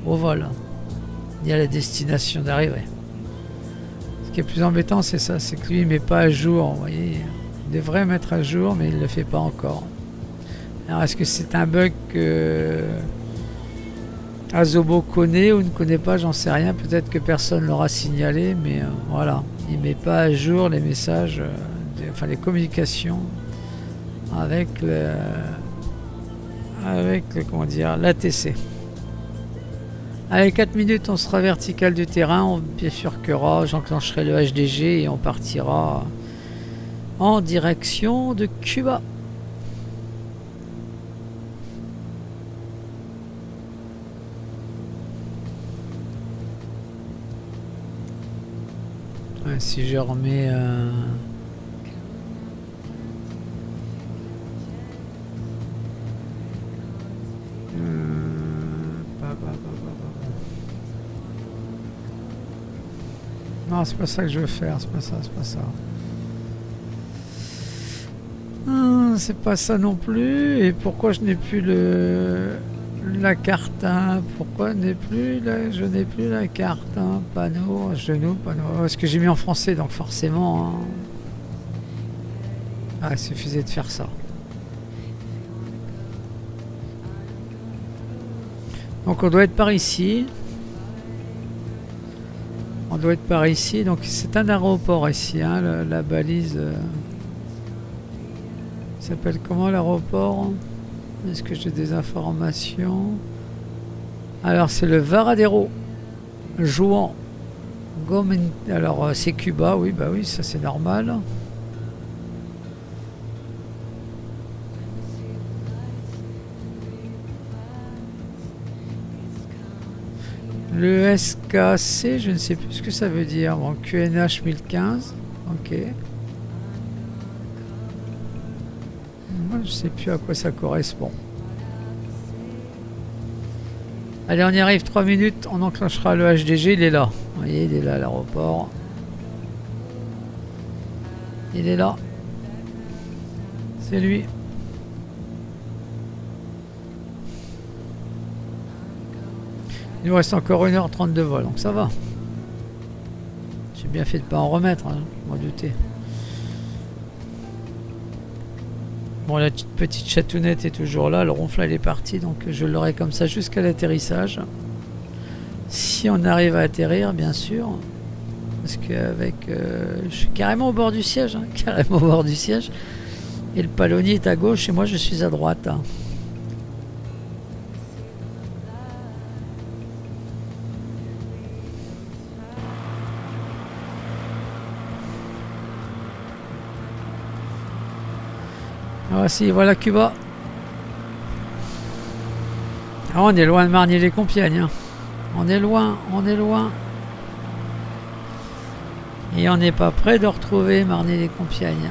au vol, ni à la destination d'arrivée. Ce qui est plus embêtant, c'est ça, c'est que lui il met pas à jour, vous voyez, il devrait mettre à jour, mais il le fait pas encore. Alors est-ce que c'est un bug que Azobo connaît ou ne connaît pas, j'en sais rien, peut-être que personne l'aura signalé, mais voilà, il met pas à jour les messages, les communications avec comment dire, l'ATC. Allez, 4 minutes, on sera vertical du terrain, on bifurquera, j'enclencherai le HDG et on partira en direction de Cuba. Si je remets non, c'est pas ça que je veux faire, c'est pas ça. C'est pas ça non plus. Et pourquoi je n'ai plus la carte, hein? Pourquoi je n'ai plus la carte, hein? Panneau, genou, panneau. Parce que j'ai mis en français, donc forcément. Hein. Ah, il suffisait de faire ça. Donc on doit être par ici. Donc c'est un aéroport ici, hein, la balise. Il s'appelle comment l'aéroport? Est-ce que j'ai des informations? Alors c'est le Varadero Juan. Alors c'est Cuba, oui, bah oui, ça c'est normal. Le SKC, je ne sais plus ce que ça veut dire. Bon, QNH 1015. Ok. Moi, je sais plus à quoi ça correspond. Allez, on y arrive 3 minutes. On enclenchera le HDG. Il est là. Vous voyez, il est là à l'aéroport. Il est là. C'est lui. Il nous reste encore 1h30 de vol, donc ça va. J'ai bien fait de ne pas en remettre, hein, je m'en doutais. Bon, la petite chatounette est toujours là, le ronfle elle est parti, donc je l'aurai comme ça jusqu'à l'atterrissage. Si on arrive à atterrir, bien sûr. Parce qu'avec... je suis carrément au bord du siège, hein, carrément au bord du siège. Et le palonnier est à gauche et moi je suis à droite. Hein. Voici, voilà Cuba. Ah, on est loin de Marny-les-Compiègnes. Hein. On est loin, on est loin. Et on n'est pas près de retrouver Marny-les-Compiègnes.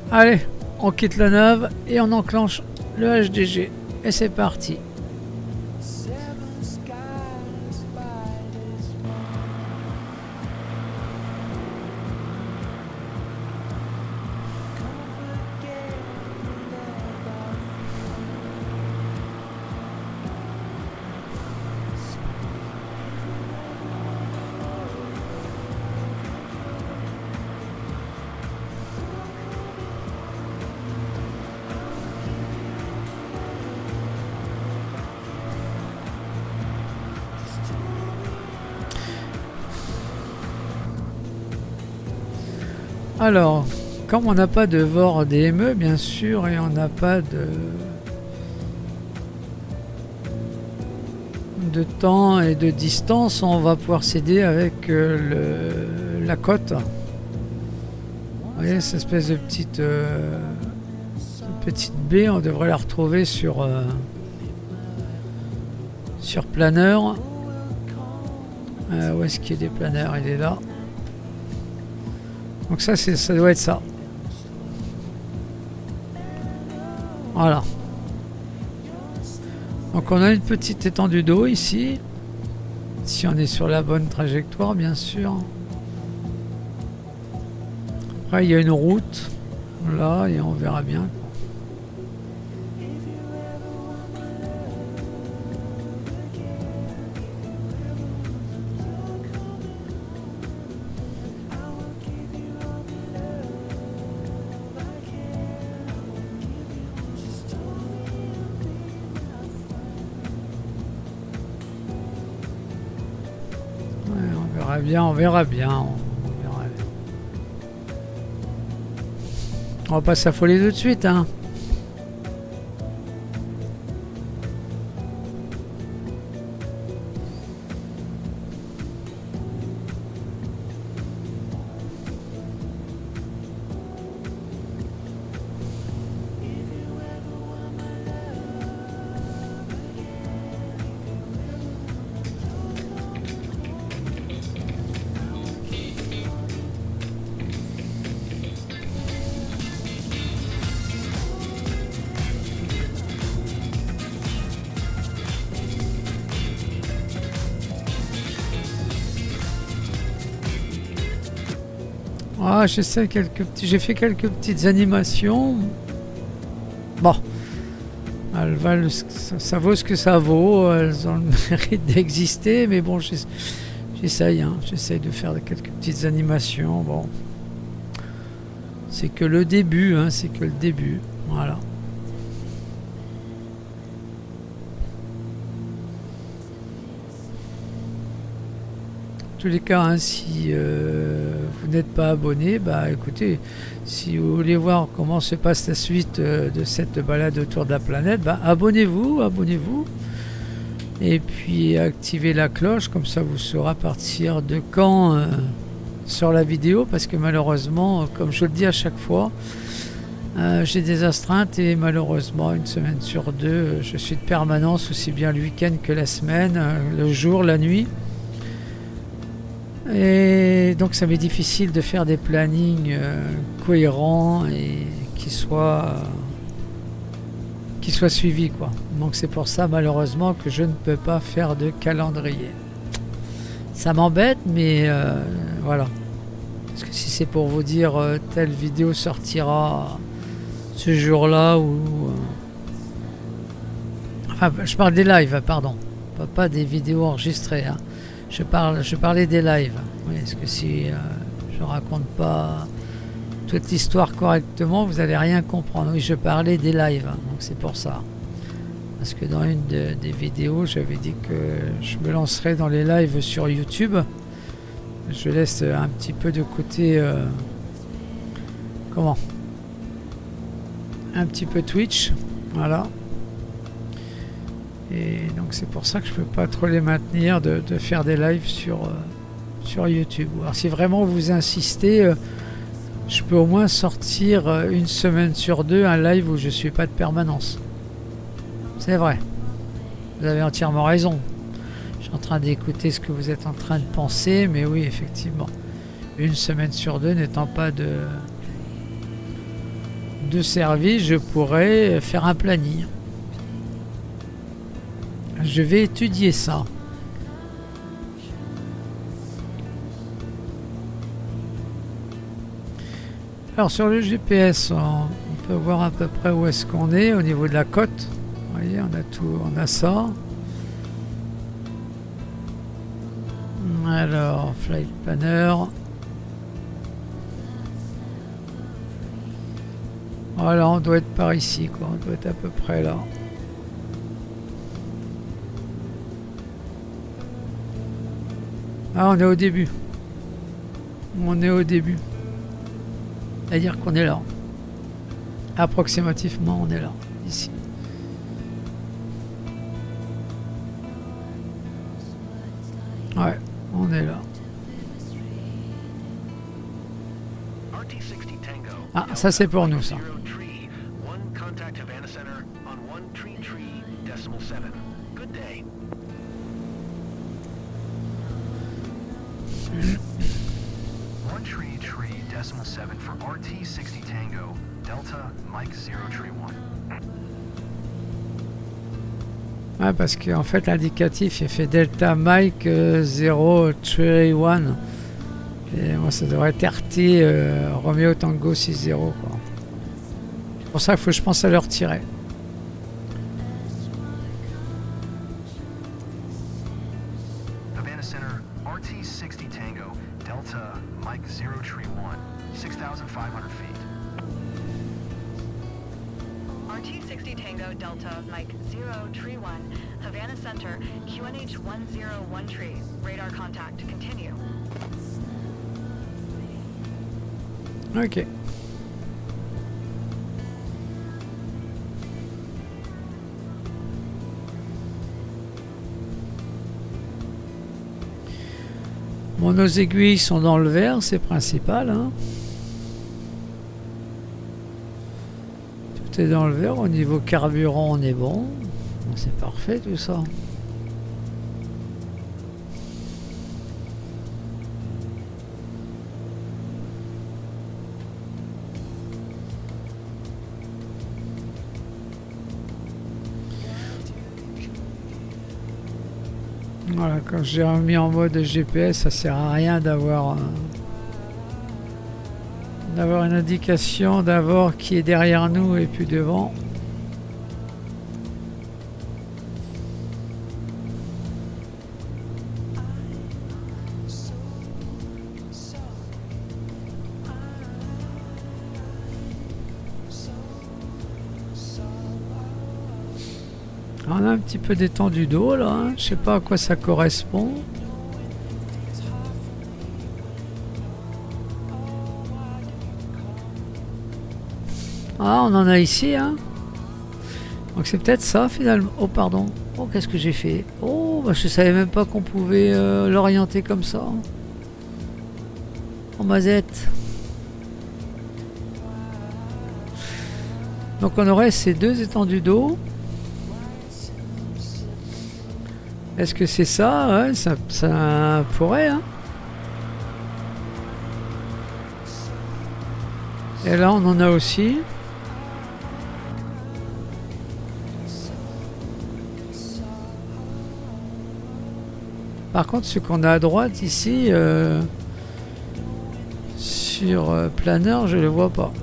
Allez, on quitte la neuve et on enclenche le HDG. Et c'est parti. Alors, comme on n'a pas de VOR DME, bien sûr, et on n'a pas de temps et de distance, on va pouvoir s'aider avec la côte. Vous voyez, cette espèce de petite baie, on devrait la retrouver sur planeur. Où est-ce qu'il y a des planeurs? Il est là. Donc ça doit être ça. Voilà. Donc on a une petite étendue d'eau ici. Si on est sur la bonne trajectoire, bien sûr. Après il y a une route là et on verra bien. On verra bien. On va pas s'affoler tout de suite, hein. Ah, j'ai fait quelques petites animations. Bon, elles valent, ça vaut ce que ça vaut. Elles ont le mérite d'exister, mais bon, j'essaye, hein, j'essaye de faire quelques petites animations. Bon, c'est que le début, hein, c'est que le début. Voilà. En tous les cas, hein, si vous n'êtes pas abonné, bah écoutez, si vous voulez voir comment se passe la suite de cette balade autour de la planète, bah abonnez-vous. Et puis activez la cloche, comme ça vous saurez à partir de quand sur la vidéo, parce que malheureusement, comme je le dis à chaque fois, j'ai des astreintes et malheureusement une semaine sur deux, je suis de permanence aussi bien le week-end que la semaine, le jour, la nuit. Et donc ça m'est difficile de faire des plannings cohérents et qui soient suivis, quoi. Donc c'est pour ça malheureusement que je ne peux pas faire de calendrier. Ça m'embête, mais voilà. Parce que si c'est pour vous dire telle vidéo sortira ce jour-là ou enfin je parle des lives, pardon, pas des vidéos enregistrées, hein. Je parlais des lives. Oui, parce que si je raconte pas toute l'histoire correctement, vous n'allez rien comprendre. Oui, je parlais des lives, hein, donc c'est pour ça. Parce que dans une des vidéos, j'avais dit que je me lancerais dans les lives sur YouTube. Je laisse un petit peu de côté un petit peu Twitch, voilà. Et donc c'est pour ça que je peux pas trop les maintenir de faire des lives sur YouTube. Alors si vraiment vous insistez, je peux au moins sortir une semaine sur deux un live où je suis pas de permanence. C'est vrai, vous avez entièrement raison. Je suis en train d'écouter ce que vous êtes en train de penser, mais oui, effectivement, une semaine sur deux n'étant pas de service, je pourrais faire un planning. Je vais étudier ça. Alors sur le GPS, on peut voir à peu près où est-ce qu'on est au niveau de la côte. Vous voyez, on a tout, on a ça. Alors, flight planner. Voilà, on doit être par ici, quoi. On doit être à peu près là. Ah, on est au début. On est au début. C'est-à-dire qu'on est là. Approximativement, on est là, ici. Ouais, on est là. Ah, ça c'est pour nous, ça. For RT60 Tango, Delta, Mike 0 Tree 1. Ouais, parce qu'en fait l'indicatif il fait Delta Mike 0 Tree 1. Et moi ça devrait être RT Romeo Tango 6-0, quoi. C'est pour ça qu'il faut que je pense à le retirer. Havana Center, RT60 Tango, Delta, Mike 0 Tree 1. 6,500 feet. RT60 Tango Delta, Mike 0 Tree 1, Havana Center, QNH 101 Tree, radar contact, continue. Ok. Bon, nos aiguilles sont dans le vert, c'est principal, hein. Tout est dans le vert. Au niveau carburant, on est bon. C'est parfait tout ça. Voilà, quand j'ai remis en mode GPS, ça sert à rien d'avoir une indication d'abord qui est derrière nous et puis devant. On a un petit peu détendu d'eau là, hein. Je sais pas à quoi ça correspond. Ah, on en a ici, hein. Donc c'est peut-être ça finalement. Oh pardon. Oh qu'est-ce que j'ai fait? Oh bah, je savais même pas qu'on pouvait l'orienter comme ça. En mazette. Donc on aurait ces deux étendues d'eau. Est-ce que c'est ça? Ouais, ça pourrait, hein. Et là on en a aussi. Par contre, ce qu'on a à droite ici, sur planeur, je le vois pas.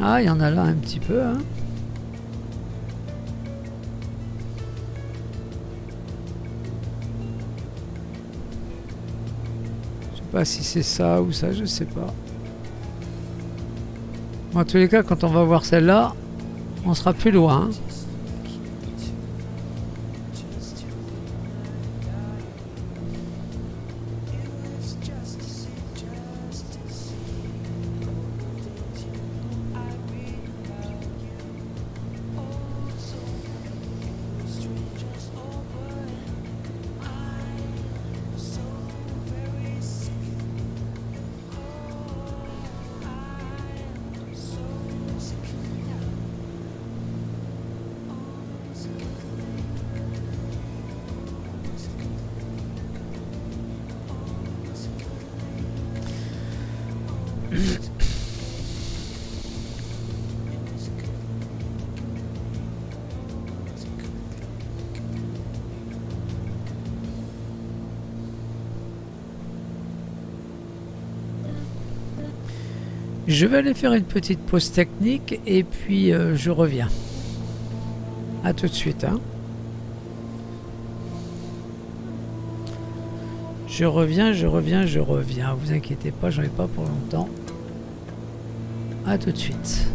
Ah, il y en a là un petit peu, hein. Je sais pas si c'est ça ou ça, je sais pas. Bon, en tous les cas, quand on va voir celle-là, on sera plus loin, hein. Je vais aller faire une petite pause technique et puis je reviens. A tout de suite, hein. Je reviens. Vous inquiétez pas, j'en ai pas pour longtemps. A tout de suite.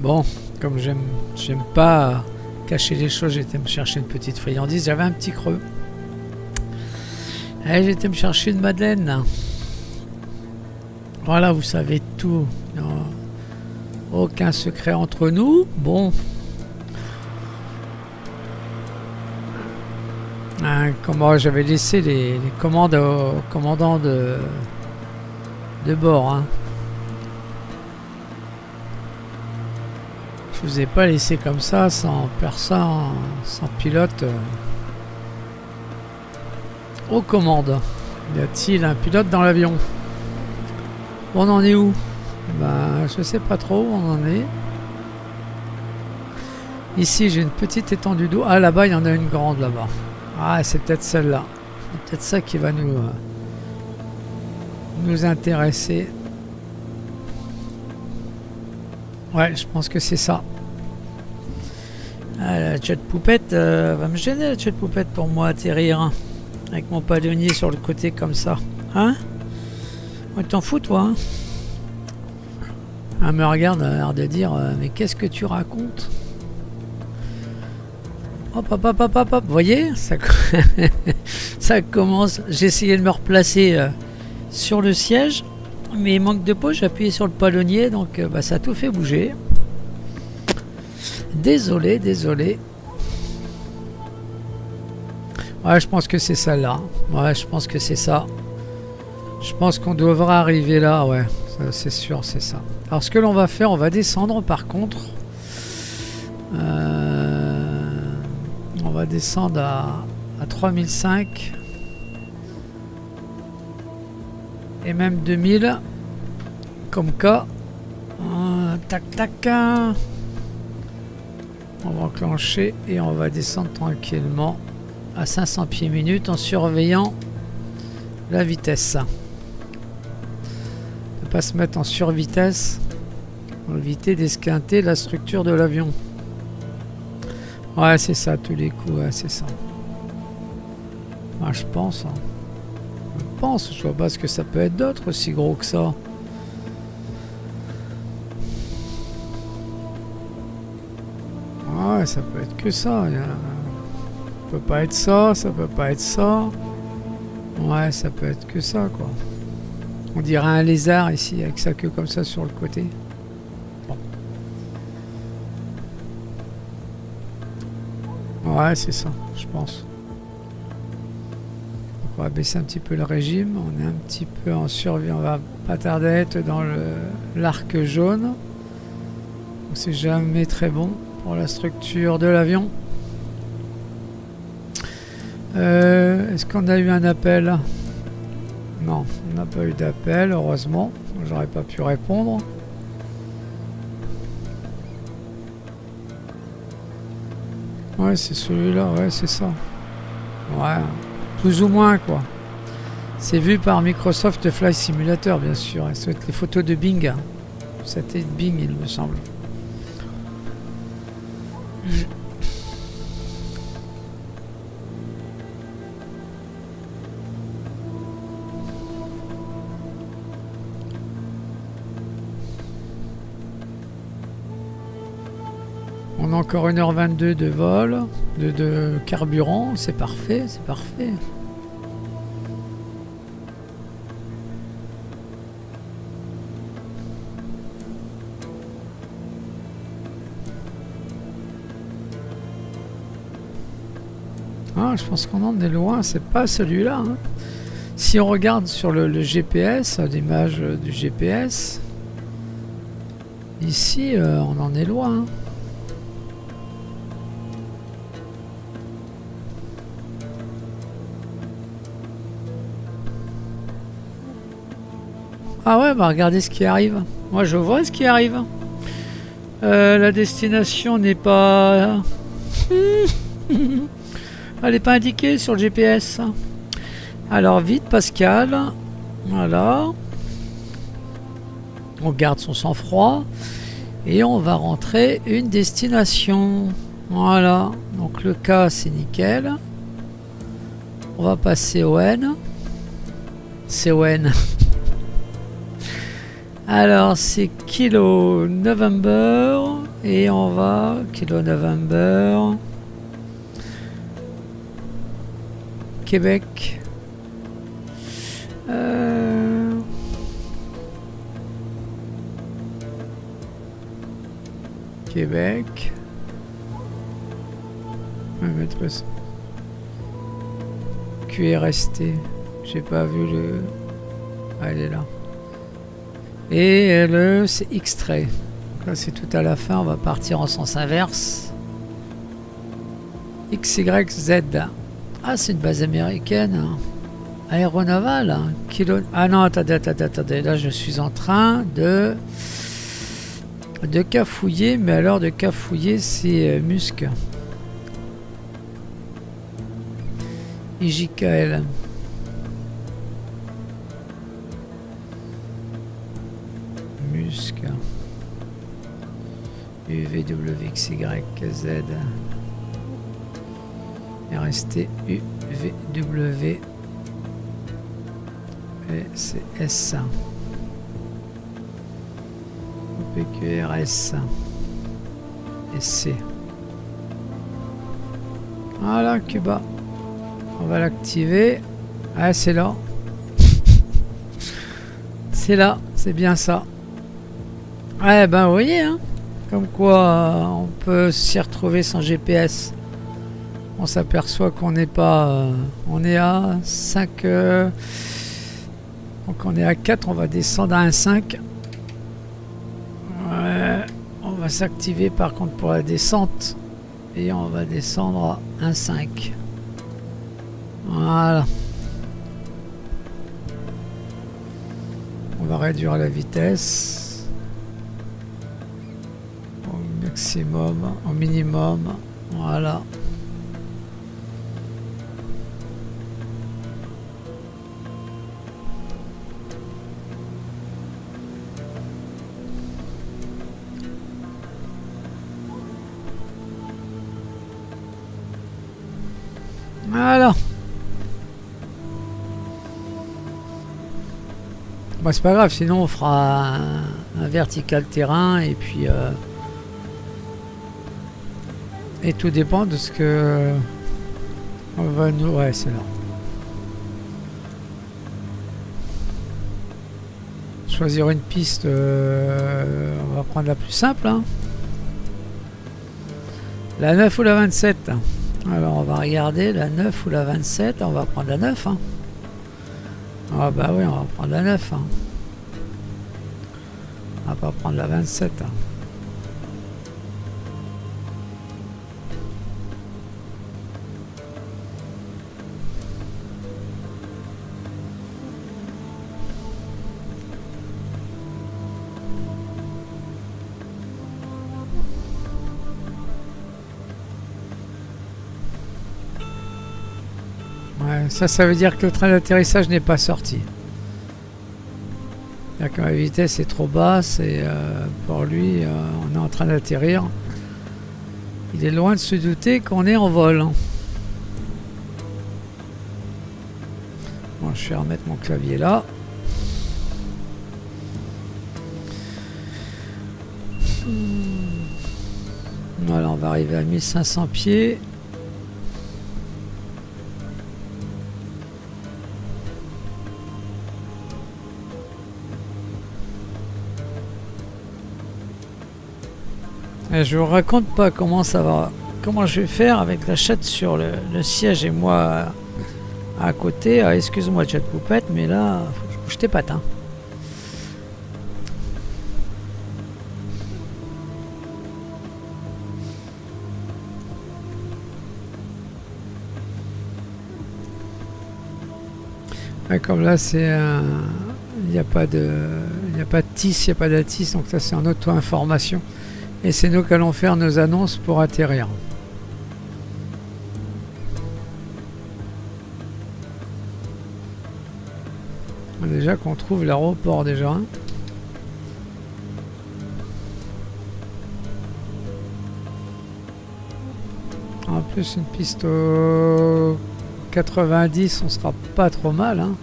Bon, comme j'aime pas cacher les choses, j'étais me chercher une petite friandise. J'avais un petit creux. Et j'étais me chercher une madeleine. Voilà, vous savez tout. Non, aucun secret entre nous. Bon. Comment j'avais laissé les commandes au commandant de bord. Hein. Je vous ai pas laissé comme ça, sans personne, sans pilote aux commandes. Y a-t-il un pilote dans l'avion? On en est où? Ben, je sais pas trop où on en est. Ici, j'ai une petite étendue d'eau. Ah, là-bas, il y en a une grande là-bas. Ah, c'est peut-être celle-là. C'est peut-être ça qui va nous intéresser. Ouais, je pense que c'est ça. Ah, la jet poupette va me gêner, la jet poupette, pour moi atterrir. Hein, avec mon palonnier sur le côté comme ça. Hein? Ouais, t'en fous, toi, hein? Elle me regarde, elle a l'air de dire mais qu'est-ce que tu racontes? Hop, hop, hop, hop, hop, hop. Vous voyez, ça commence. J'ai essayé de me replacer sur le siège, mais manque de peau, j'ai appuyé sur le palonnier, donc bah, ça a tout fait bouger. Désolé, désolé. Ouais, je pense que c'est celle-là. Ouais, je pense que c'est ça. Je pense qu'on devra arriver là, ouais. C'est sûr, c'est ça. Alors, ce que l'on va faire, on va descendre par contre. On va descendre à 3005. Et même 2000. Comme cas. Tac, tac. On va enclencher et on va descendre tranquillement à 500 pieds minute en surveillant la vitesse. Ne pas se mettre en survitesse pour éviter d'esquinter la structure de l'avion. Ouais, c'est ça, tous les coups, ouais, c'est ça. Moi, je pense. Hein. Je vois pas ce que ça peut être d'autre aussi gros que ça. Ouais, ça peut être que ça. Ça peut pas être ça, ça peut pas être ça. Ouais, ça peut être que ça, quoi. On dirait un lézard ici, avec sa queue comme ça sur le côté. Bon. Ouais, c'est ça, je pense. Donc on va baisser un petit peu le régime. On est un petit peu en survie. On va pas tarder à être dans l'arc jaune. C'est jamais très bon pour la structure de l'avion. Est-ce qu'on a eu un appel? Non, on n'a pas eu d'appel, heureusement. J'aurais pas pu répondre. Ouais, c'est celui-là, ouais, c'est ça. Ouais, plus ou moins, quoi. C'est vu par Microsoft Flight Simulator, bien sûr. Ça doit être les photos de Bing. C'était Bing, il me semble. On a encore 1h22 de vol, de carburant, c'est parfait, c'est parfait. Ah, je pense qu'on en est loin, c'est pas celui-là. Hein. Si on regarde sur le GPS, l'image du GPS, ici, on en est loin. Hein. Ah ouais, bah regardez ce qui arrive. Moi je vois ce qui arrive. La destination n'est pas... Elle n'est pas indiquée sur le GPS. Alors vite Pascal. Voilà. On garde son sang-froid. Et on va rentrer une destination. Voilà. Donc le K c'est nickel. On va passer au N. C'est au N. Alors c'est Kilo November Et on va, Kilo November, Québec. Québec. On va mettre ça. QRST. J'ai pas vu le... Ah, elle est là. Et le c'est X-Tray. Là c'est tout à la fin, on va partir en sens inverse. XYZ. Ah, c'est une base américaine. Aéronaval. Kilo... Ah non, attendez. Là je suis en train de cafouiller, mais alors de cafouiller c'est Musc. IJKL. Musc. UVWXYZ. RST UVW. Et c'est S. PQRS. Et C. Voilà, Cuba. On va l'activer. Ah, c'est là. C'est là, c'est bien ça. Ouais, ben vous voyez, hein, comme quoi on peut s'y retrouver sans GPS. On s'aperçoit qu'on n'est pas... on est à 5... donc on est à 4, on va descendre à 1,5. Ouais, on va s'activer par contre pour la descente. Et on va descendre à 1,5. Voilà. On va réduire la vitesse au maximum, au minimum. Voilà. Voilà. Bah, c'est pas grave, sinon on fera un vertical terrain et puis et tout dépend de ce que on va nous... Ouais, c'est là. Choisir une piste, on va prendre la plus simple, hein. La 9 ou la 27. Alors on va regarder la 9 ou la 27, on va prendre la 9, hein. Ah bah oui, on va prendre la 9, hein. On va pas prendre la 27, hein. Ouais, ça veut dire que le train d'atterrissage n'est pas sorti. C'est-à-dire que la vitesse est trop basse et pour lui, on est en train d'atterrir. Il est loin de se douter qu'on est en vol. Bon, je vais remettre mon clavier là. Voilà, on va arriver à 1500 pieds. Et je vous raconte pas comment ça va, comment je vais faire avec la chatte sur le siège et moi à côté. Ah, excuse-moi, chat poupette, mais là, faut que je bouge tes pattes, hein. Ouais, comme là, c'est un... il n'y a pas de TIS, il n'y a pas d'ATIS, donc ça c'est en auto-information. Et c'est nous qui allons faire nos annonces pour atterrir. Déjà qu'on trouve l'aéroport déjà. En plus une piste au 90, on sera pas trop mal, hein.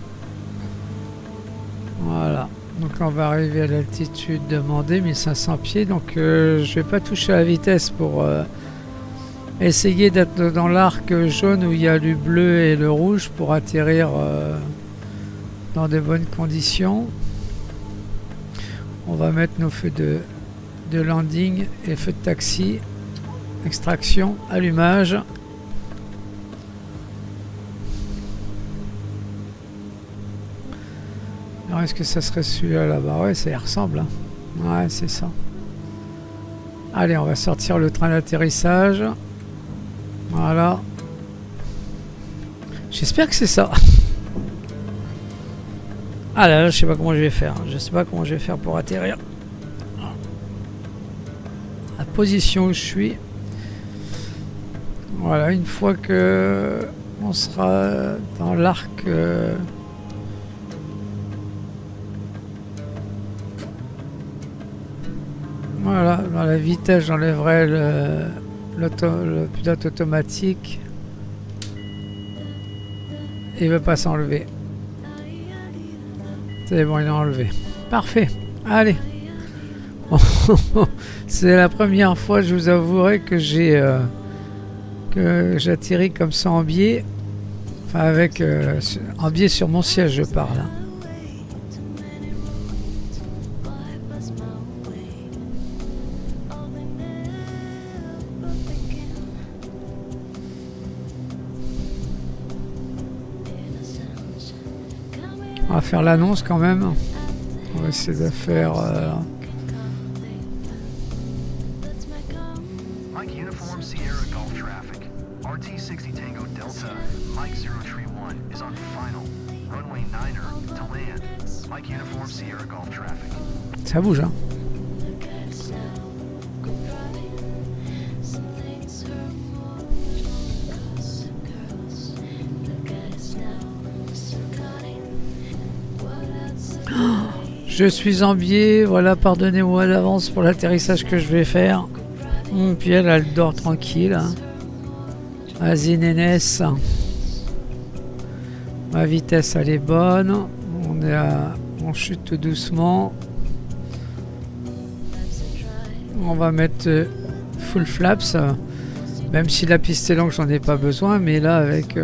Voilà. Donc là, on va arriver à l'altitude demandée, 1500 pieds. Donc je vais pas toucher à la vitesse pour essayer d'être dans l'arc jaune où il y a le bleu et le rouge pour atterrir dans de bonnes conditions. On va mettre nos feux de landing et feux de taxi. Extraction, allumage. Alors est-ce que ça serait celui-là là-bas? Ouais, ça y ressemble. Hein. Ouais, c'est ça. Allez, on va sortir le train d'atterrissage. Voilà. J'espère que c'est ça. Ah là, là, je sais pas comment je vais faire. Je sais pas comment je vais faire pour atterrir. La position où je suis. Voilà, une fois que on sera dans l'arc voilà, dans la vitesse, j'enlèverai le pilote automatique. Il veut pas s'enlever. C'est bon, il est enlevé. Parfait. Allez. C'est la première fois, je vous avouerai, que j'atterris comme ça en biais. Enfin, avec en biais sur mon siège, je parle. On va faire l'annonce quand même. On va essayer de faire... Mike Uniform Sierra Golf Traffic. RT60 Tango Delta, Mike 031 is on final. Runway 9er to land. Mike Uniform Sierra Golf Traffic. Ça bouge, hein. Je suis en biais, voilà, pardonnez-moi d'avance pour l'atterrissage que je vais faire. Puis elle dort tranquille. Hein. Vas-y, Nénès. Ma vitesse, elle est bonne. On chute tout doucement. On va mettre full flaps. Même si la piste est longue, j'en ai pas besoin. Mais là, avec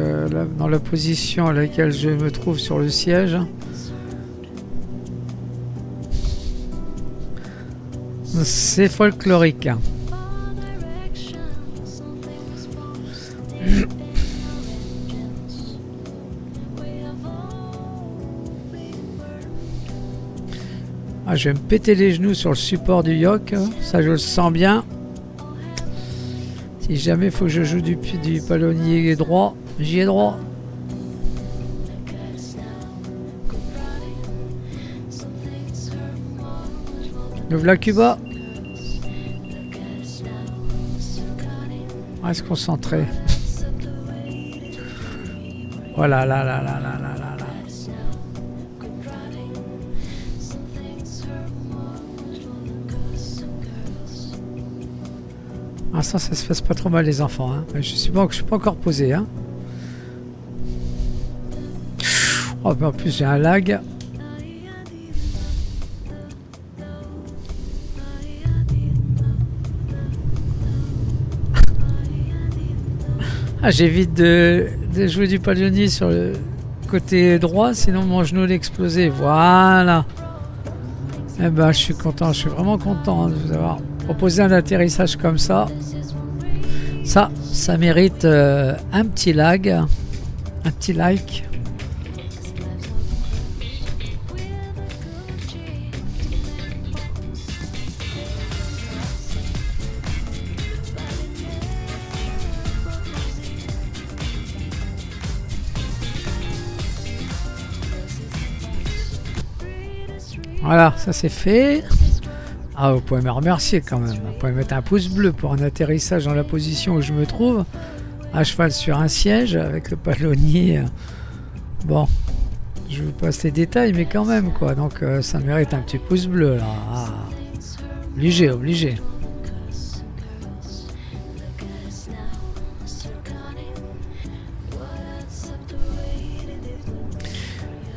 dans la position à laquelle je me trouve sur le siège... C'est folklorique. Ah, je vais me péter les genoux sur le support du yoke. Ça, je le sens bien. Si jamais il faut que je joue du palonnier droit, j'y ai droit. Ouvre la Cuba. Reste concentré. Voilà, là, là, là, là, là, là, là. Ah, ça se passe pas trop mal, les enfants. Hein. Je suis pas encore posé. Hein. Oh, en plus, j'ai un lag. Ah, j'évite de jouer du palonnier sur le côté droit, sinon mon genou allait exploser. Voilà. Eh ben, je suis content, je suis vraiment content de vous avoir proposé un atterrissage comme ça. Ça mérite un petit lag, un petit like. Voilà, ça c'est fait. Ah, vous pouvez me remercier quand même. Vous pouvez mettre un pouce bleu pour un atterrissage dans la position où je me trouve, à cheval sur un siège avec le palonnier. Bon, je vous passe les détails, mais quand même quoi. Donc ça mérite un petit pouce bleu là. Ah, obligé.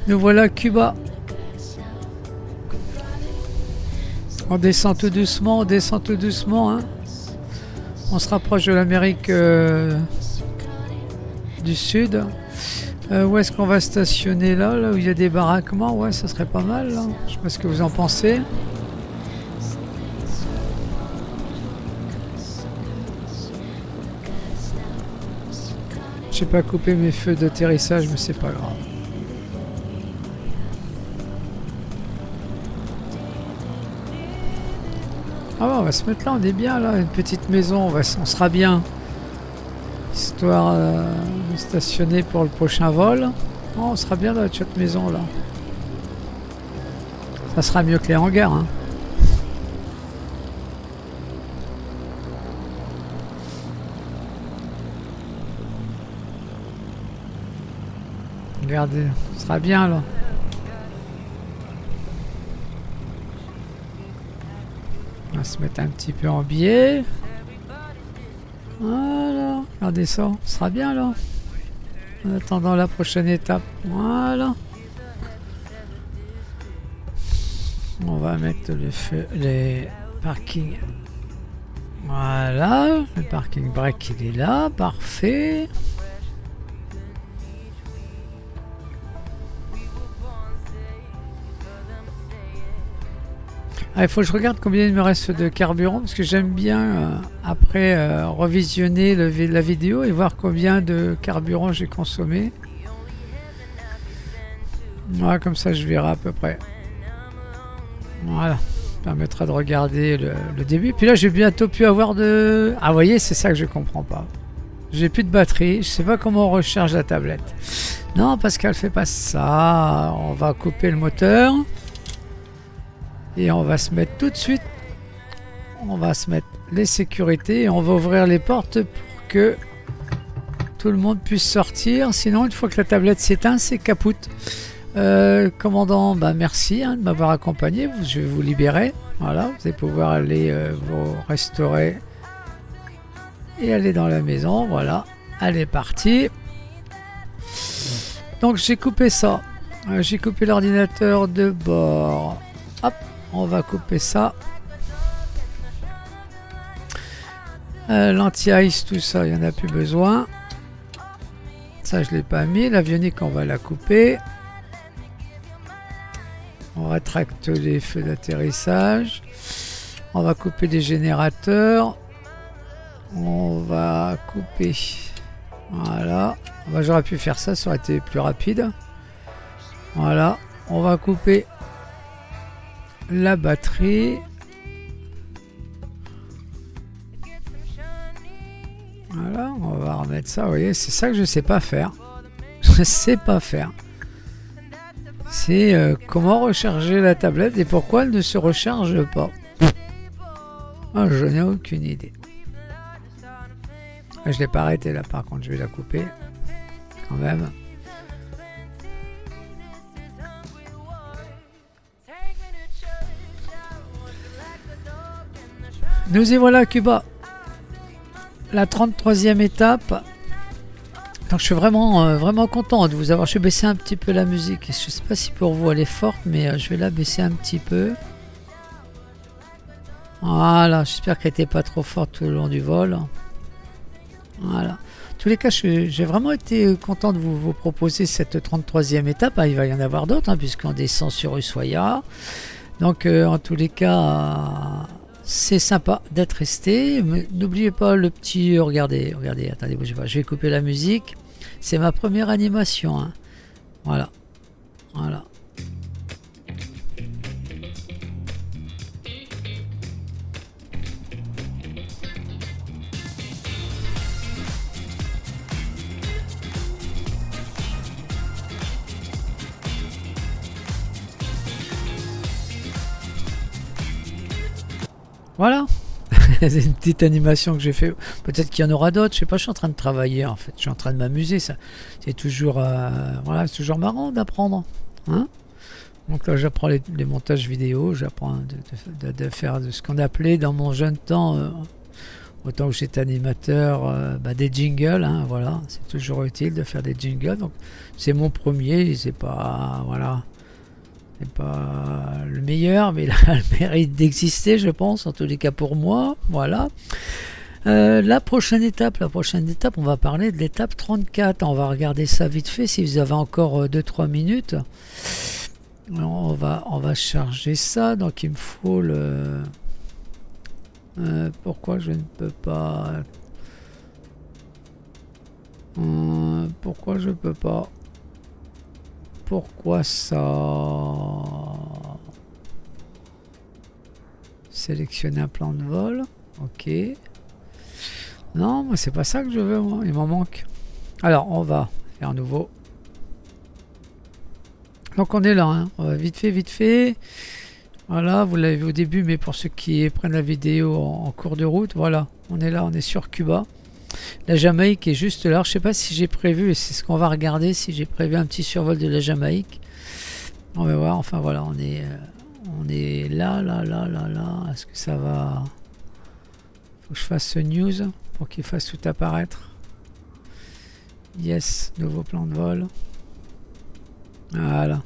Nous voilà Cuba. On descend tout doucement, on descend tout doucement. Hein. On se rapproche de l'Amérique du Sud. Où est-ce qu'on va stationner là, là où il y a des baraquements? Ouais, ça serait pas mal. Là. Je sais pas ce que vous en pensez. J'ai pas coupé mes feux d'atterrissage, mais c'est pas grave. Ah ouais, on va se mettre là, on est bien là, une petite maison, on sera bien. Histoire de stationner pour le prochain vol. Oh, on sera bien dans cette maison là. Ça sera mieux que les hangars. Hein. Regardez, ça sera bien là. On va se mettre un petit peu en biais. Voilà, regardez ça, ça sera bien là. En attendant la prochaine étape. Voilà. On va mettre les parkings. Voilà, le parking brake il est là, parfait. Ah, il faut que je regarde combien il me reste de carburant parce que j'aime bien après revisionner la vidéo et voir combien de carburant j'ai consommé. Voilà, comme ça je verrai à peu près. Voilà, ça permettra de regarder le début. Puis là j'ai bientôt pu avoir de... Ah vous voyez, c'est ça que je comprends pas. J'ai plus de batterie, je sais pas comment on recharge la tablette. Non, parce qu'elle fait pas ça. On va couper le moteur. Et on va se mettre tout de suite, on va se mettre les sécurités et on va ouvrir les portes pour que tout le monde puisse sortir. Sinon, une fois que la tablette s'éteint, c'est capoute. Commandant, bah merci de m'avoir accompagné. Je vais vous libérer. Voilà, vous allez pouvoir aller vous restaurer et aller dans la maison. Voilà, elle est partie. Donc j'ai coupé ça. J'ai coupé l'ordinateur de bord. Hop. On va couper ça. L'anti-ice, tout ça, il n'y en a plus besoin. Ça, je ne l'ai pas mis. L'avionique, on va la couper. On rétracte les feux d'atterrissage. On va couper les générateurs. On va couper. Voilà. Bah, j'aurais pu faire ça, ça aurait été plus rapide. Voilà. On va couper la batterie. Voilà, on va remettre ça. Vous voyez, c'est ça que je sais pas faire. Je sais pas faire. C'est comment recharger la tablette et pourquoi elle ne se recharge pas. Oh, je n'ai aucune idée. Je l'ai pas arrêté là, par contre, je vais la couper quand même. Nous y voilà à Cuba, la 33e étape. Donc je suis vraiment content de vous avoir. Je vais baisser un petit peu la musique. Je ne sais pas si pour vous elle est forte, mais je vais la baisser un petit peu. Voilà, j'espère qu'elle n'était pas trop forte tout le long du vol. Voilà. En tous les cas, j'ai vraiment été content de vous proposer cette 33e étape. Ah, il va y en avoir d'autres, hein, puisqu'on descend sur Ushuaia. Donc en tous les cas... c'est sympa d'être resté. N'oubliez pas le petit... Regardez, attendez, bougez pas. Je vais couper la musique. C'est ma première animation. Hein. Voilà. Voilà. Voilà, c'est une petite animation que j'ai fait. Peut-être qu'il y en aura d'autres, je sais pas, je suis en train de travailler en fait, je suis en train de m'amuser, ça. C'est toujours, voilà, c'est toujours marrant d'apprendre. Hein. Donc là, j'apprends les montages vidéo, j'apprends de faire de ce qu'on appelait dans mon jeune temps, autant que j'étais animateur, des jingles, hein, voilà, c'est toujours utile de faire des jingles. Donc c'est mon premier, c'est pas, voilà. C'est pas le meilleur, mais il a le mérite d'exister, je pense, en tous les cas pour moi. Voilà. La prochaine étape, on va parler de l'étape 34. On va regarder ça vite fait si vous avez encore 2-3 minutes. On va charger ça. Donc il me faut le... pourquoi je ne peux pas... pourquoi je peux pas... Pourquoi ça... Sélectionner un plan de vol. Ok. Non, moi c'est pas ça que je veux, moi. Il m'en manque. Alors, on va faire un nouveau. Donc on est là, hein. On va vite fait. Voilà, vous l'avez vu au début, mais pour ceux qui prennent la vidéo en cours de route, voilà. On est là, on est sur Cuba. La Jamaïque est juste là. Je sais pas si j'ai prévu, et c'est ce qu'on va regarder, si j'ai prévu un petit survol de la Jamaïque. On va voir, enfin voilà, on est là. Est-ce que ça va... Faut que je fasse ce news pour qu'il fasse tout apparaître. Yes, nouveau plan de vol. Voilà.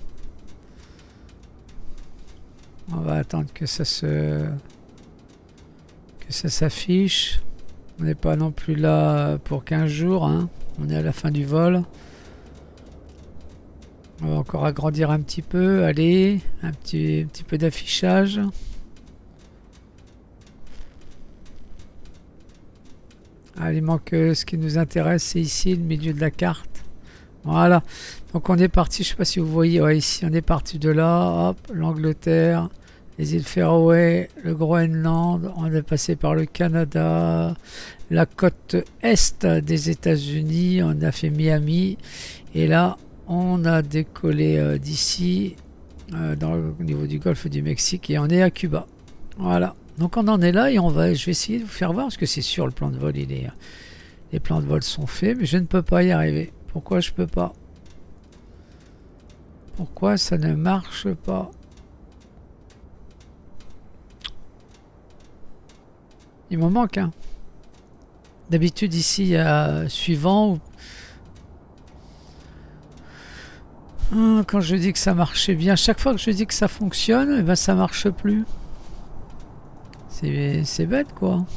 On va attendre que ça s'affiche. On n'est pas non plus là pour 15 jours, hein. On est à la fin du vol. On va encore agrandir un petit peu. Allez, un petit peu d'affichage. Ah, il manque ce qui nous intéresse, c'est ici le milieu de la carte. Voilà. Donc on est parti, je sais pas si vous voyez, ouais, ici on est parti de là, hop, l'Angleterre, les îles Faroé, le Groenland, on est passé par le Canada, la côte est des États-Unis, on a fait Miami, et là on a décollé d'ici, au niveau du golfe du Mexique, et on est à Cuba. Voilà. Donc on en est là et je vais essayer de vous faire voir parce que c'est sûr le plan de vol les plans de vol sont faits mais je ne peux pas y arriver. Pourquoi je peux pas? Pourquoi ça ne marche pas? Il m'en manque un. D'habitude ici il y a suivant quand je dis que ça marchait bien, chaque fois que je dis que ça fonctionne, eh ben ça marche plus. C'est bête quoi.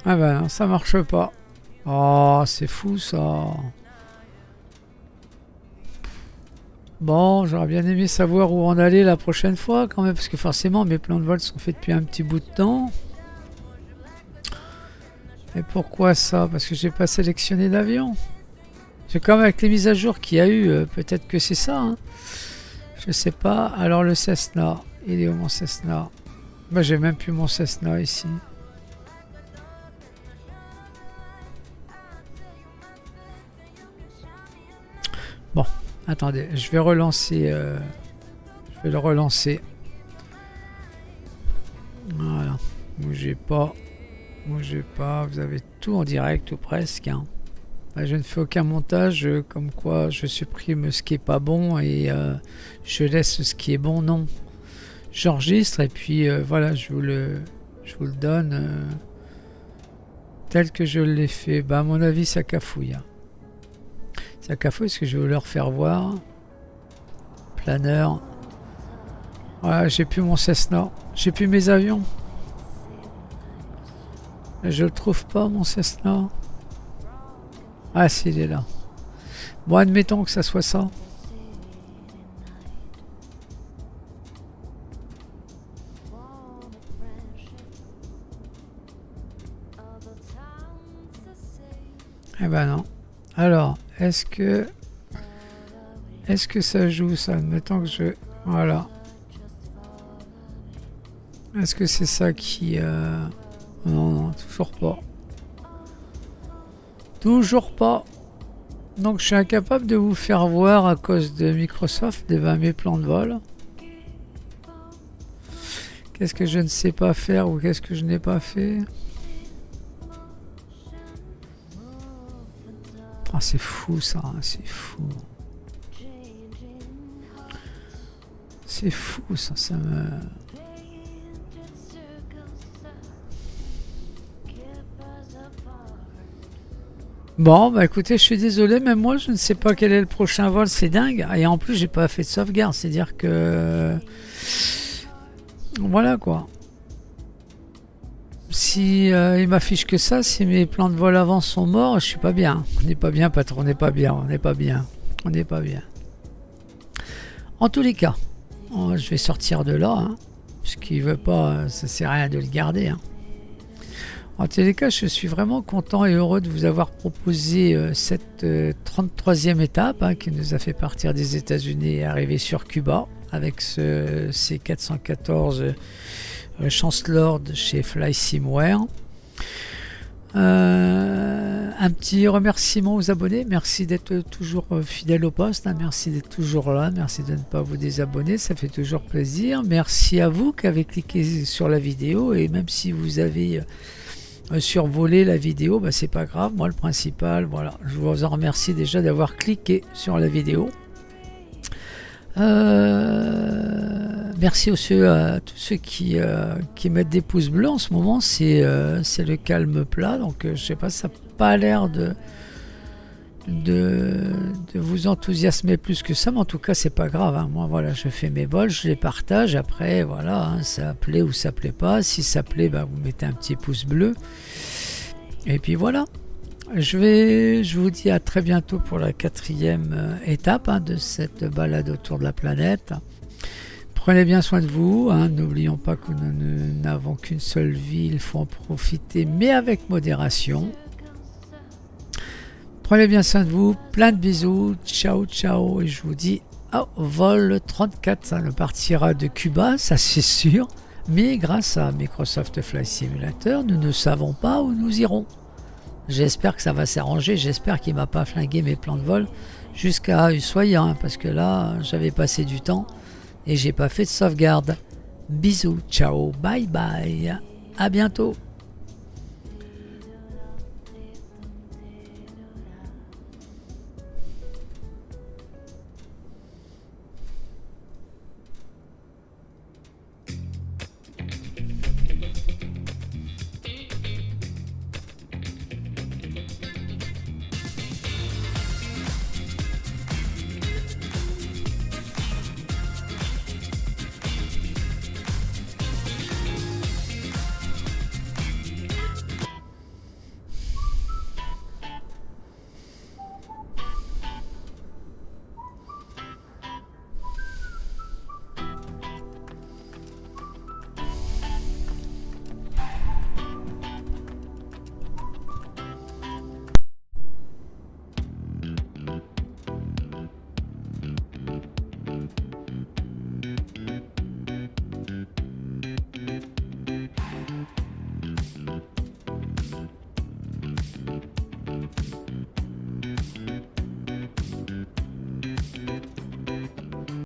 Ah ben non, ça marche pas. Oh, c'est fou ça. Bon, j'aurais bien aimé savoir où on allait la prochaine fois quand même, parce que forcément mes plans de vol sont faits depuis un petit bout de temps. Et pourquoi ça? Parce que j'ai pas sélectionné d'avion. C'est comme avec les mises à jour qu'il y a eu, peut-être que c'est ça. Hein. Je sais pas. Alors le Cessna, il est où mon Cessna? Bah j'ai même plus mon Cessna ici. Bon, attendez, je vais relancer. Je vais le relancer. Voilà. Bougez pas. Bougez pas, vous avez tout en direct ou presque. Hein. Bah, je ne fais aucun montage, comme quoi je supprime ce qui est pas bon et je laisse ce qui est bon. Non, j'enregistre et puis voilà, je vous le donne tel que je l'ai fait. Bah, à mon avis, ça cafouille. Hein. Ça cafouille parce que je vais leur faire voir. Planeur. Voilà, j'ai plus mon Cessna, j'ai plus mes avions. Je le trouve pas mon Cessna. Ah si, il est là. Bon, admettons que ça soit ça. Eh ben non. Alors, est-ce que ça joue ça? Admettons que je... Voilà. Est-ce que c'est ça qui... Non, toujours pas. Toujours pas. Donc je suis incapable de vous faire voir à cause de Microsoft mes plans de vol. Qu'est-ce que je ne sais pas faire ou qu'est-ce que je n'ai pas fait? Ah, c'est fou ça, c'est fou. C'est fou ça, ça me... Bon, bah écoutez, je suis désolé, mais moi je ne sais pas quel est le prochain vol, c'est dingue. Et en plus, j'ai pas fait de sauvegarde, c'est-à-dire que. Voilà quoi. Si il m'affiche que ça, si mes plans de vol avant sont morts, je suis pas bien. On n'est pas bien, patron, on n'est pas bien, on n'est pas bien. On n'est pas bien. En tous les cas, je vais sortir de là, hein, puisqu'il veut pas, ça sert à rien de le garder. Hein. En tous les cas, je suis vraiment content et heureux de vous avoir proposé cette 33e étape hein, qui nous a fait partir des États-Unis et arriver sur Cuba avec ce C414 Chancellor chez FlySimware. Un petit remerciement aux abonnés, merci d'être toujours fidèles au poste, hein, merci d'être toujours là, merci de ne pas vous désabonner, ça fait toujours plaisir. Merci à vous qui avez cliqué sur la vidéo et même si vous avez survolé la vidéo, bah, c'est pas grave, moi le principal, voilà, je vous en remercie déjà d'avoir cliqué sur la vidéo. Merci à tous ceux qui mettent des pouces bleus en ce moment, c'est le calme plat, donc je sais pas, ça n'a pas l'air de vous enthousiasmer plus que ça, mais en tout cas c'est pas grave, hein. Moi voilà, je fais mes vols, je les partage, après voilà, hein, ça plaît ou ça plaît pas, si ça plaît, bah, vous mettez un petit pouce bleu, et puis voilà. Je vous dis à très bientôt pour la 4e étape hein, de cette balade autour de la planète. Prenez bien soin de vous, hein, n'oublions pas que nous n'avons qu'une seule vie, il faut en profiter, mais avec modération. Prenez bien soin de vous, plein de bisous, ciao ciao, et je vous dis au vol 34, ça ne partira de Cuba, ça c'est sûr, mais grâce à Microsoft Flight Simulator, nous ne savons pas où nous irons. J'espère que ça va s'arranger, j'espère qu'il ne m'a pas flingué mes plans de vol jusqu'à Ushuaïa, hein, parce que là, j'avais passé du temps et j'ai pas fait de sauvegarde. Bisous, ciao, bye bye, à bientôt.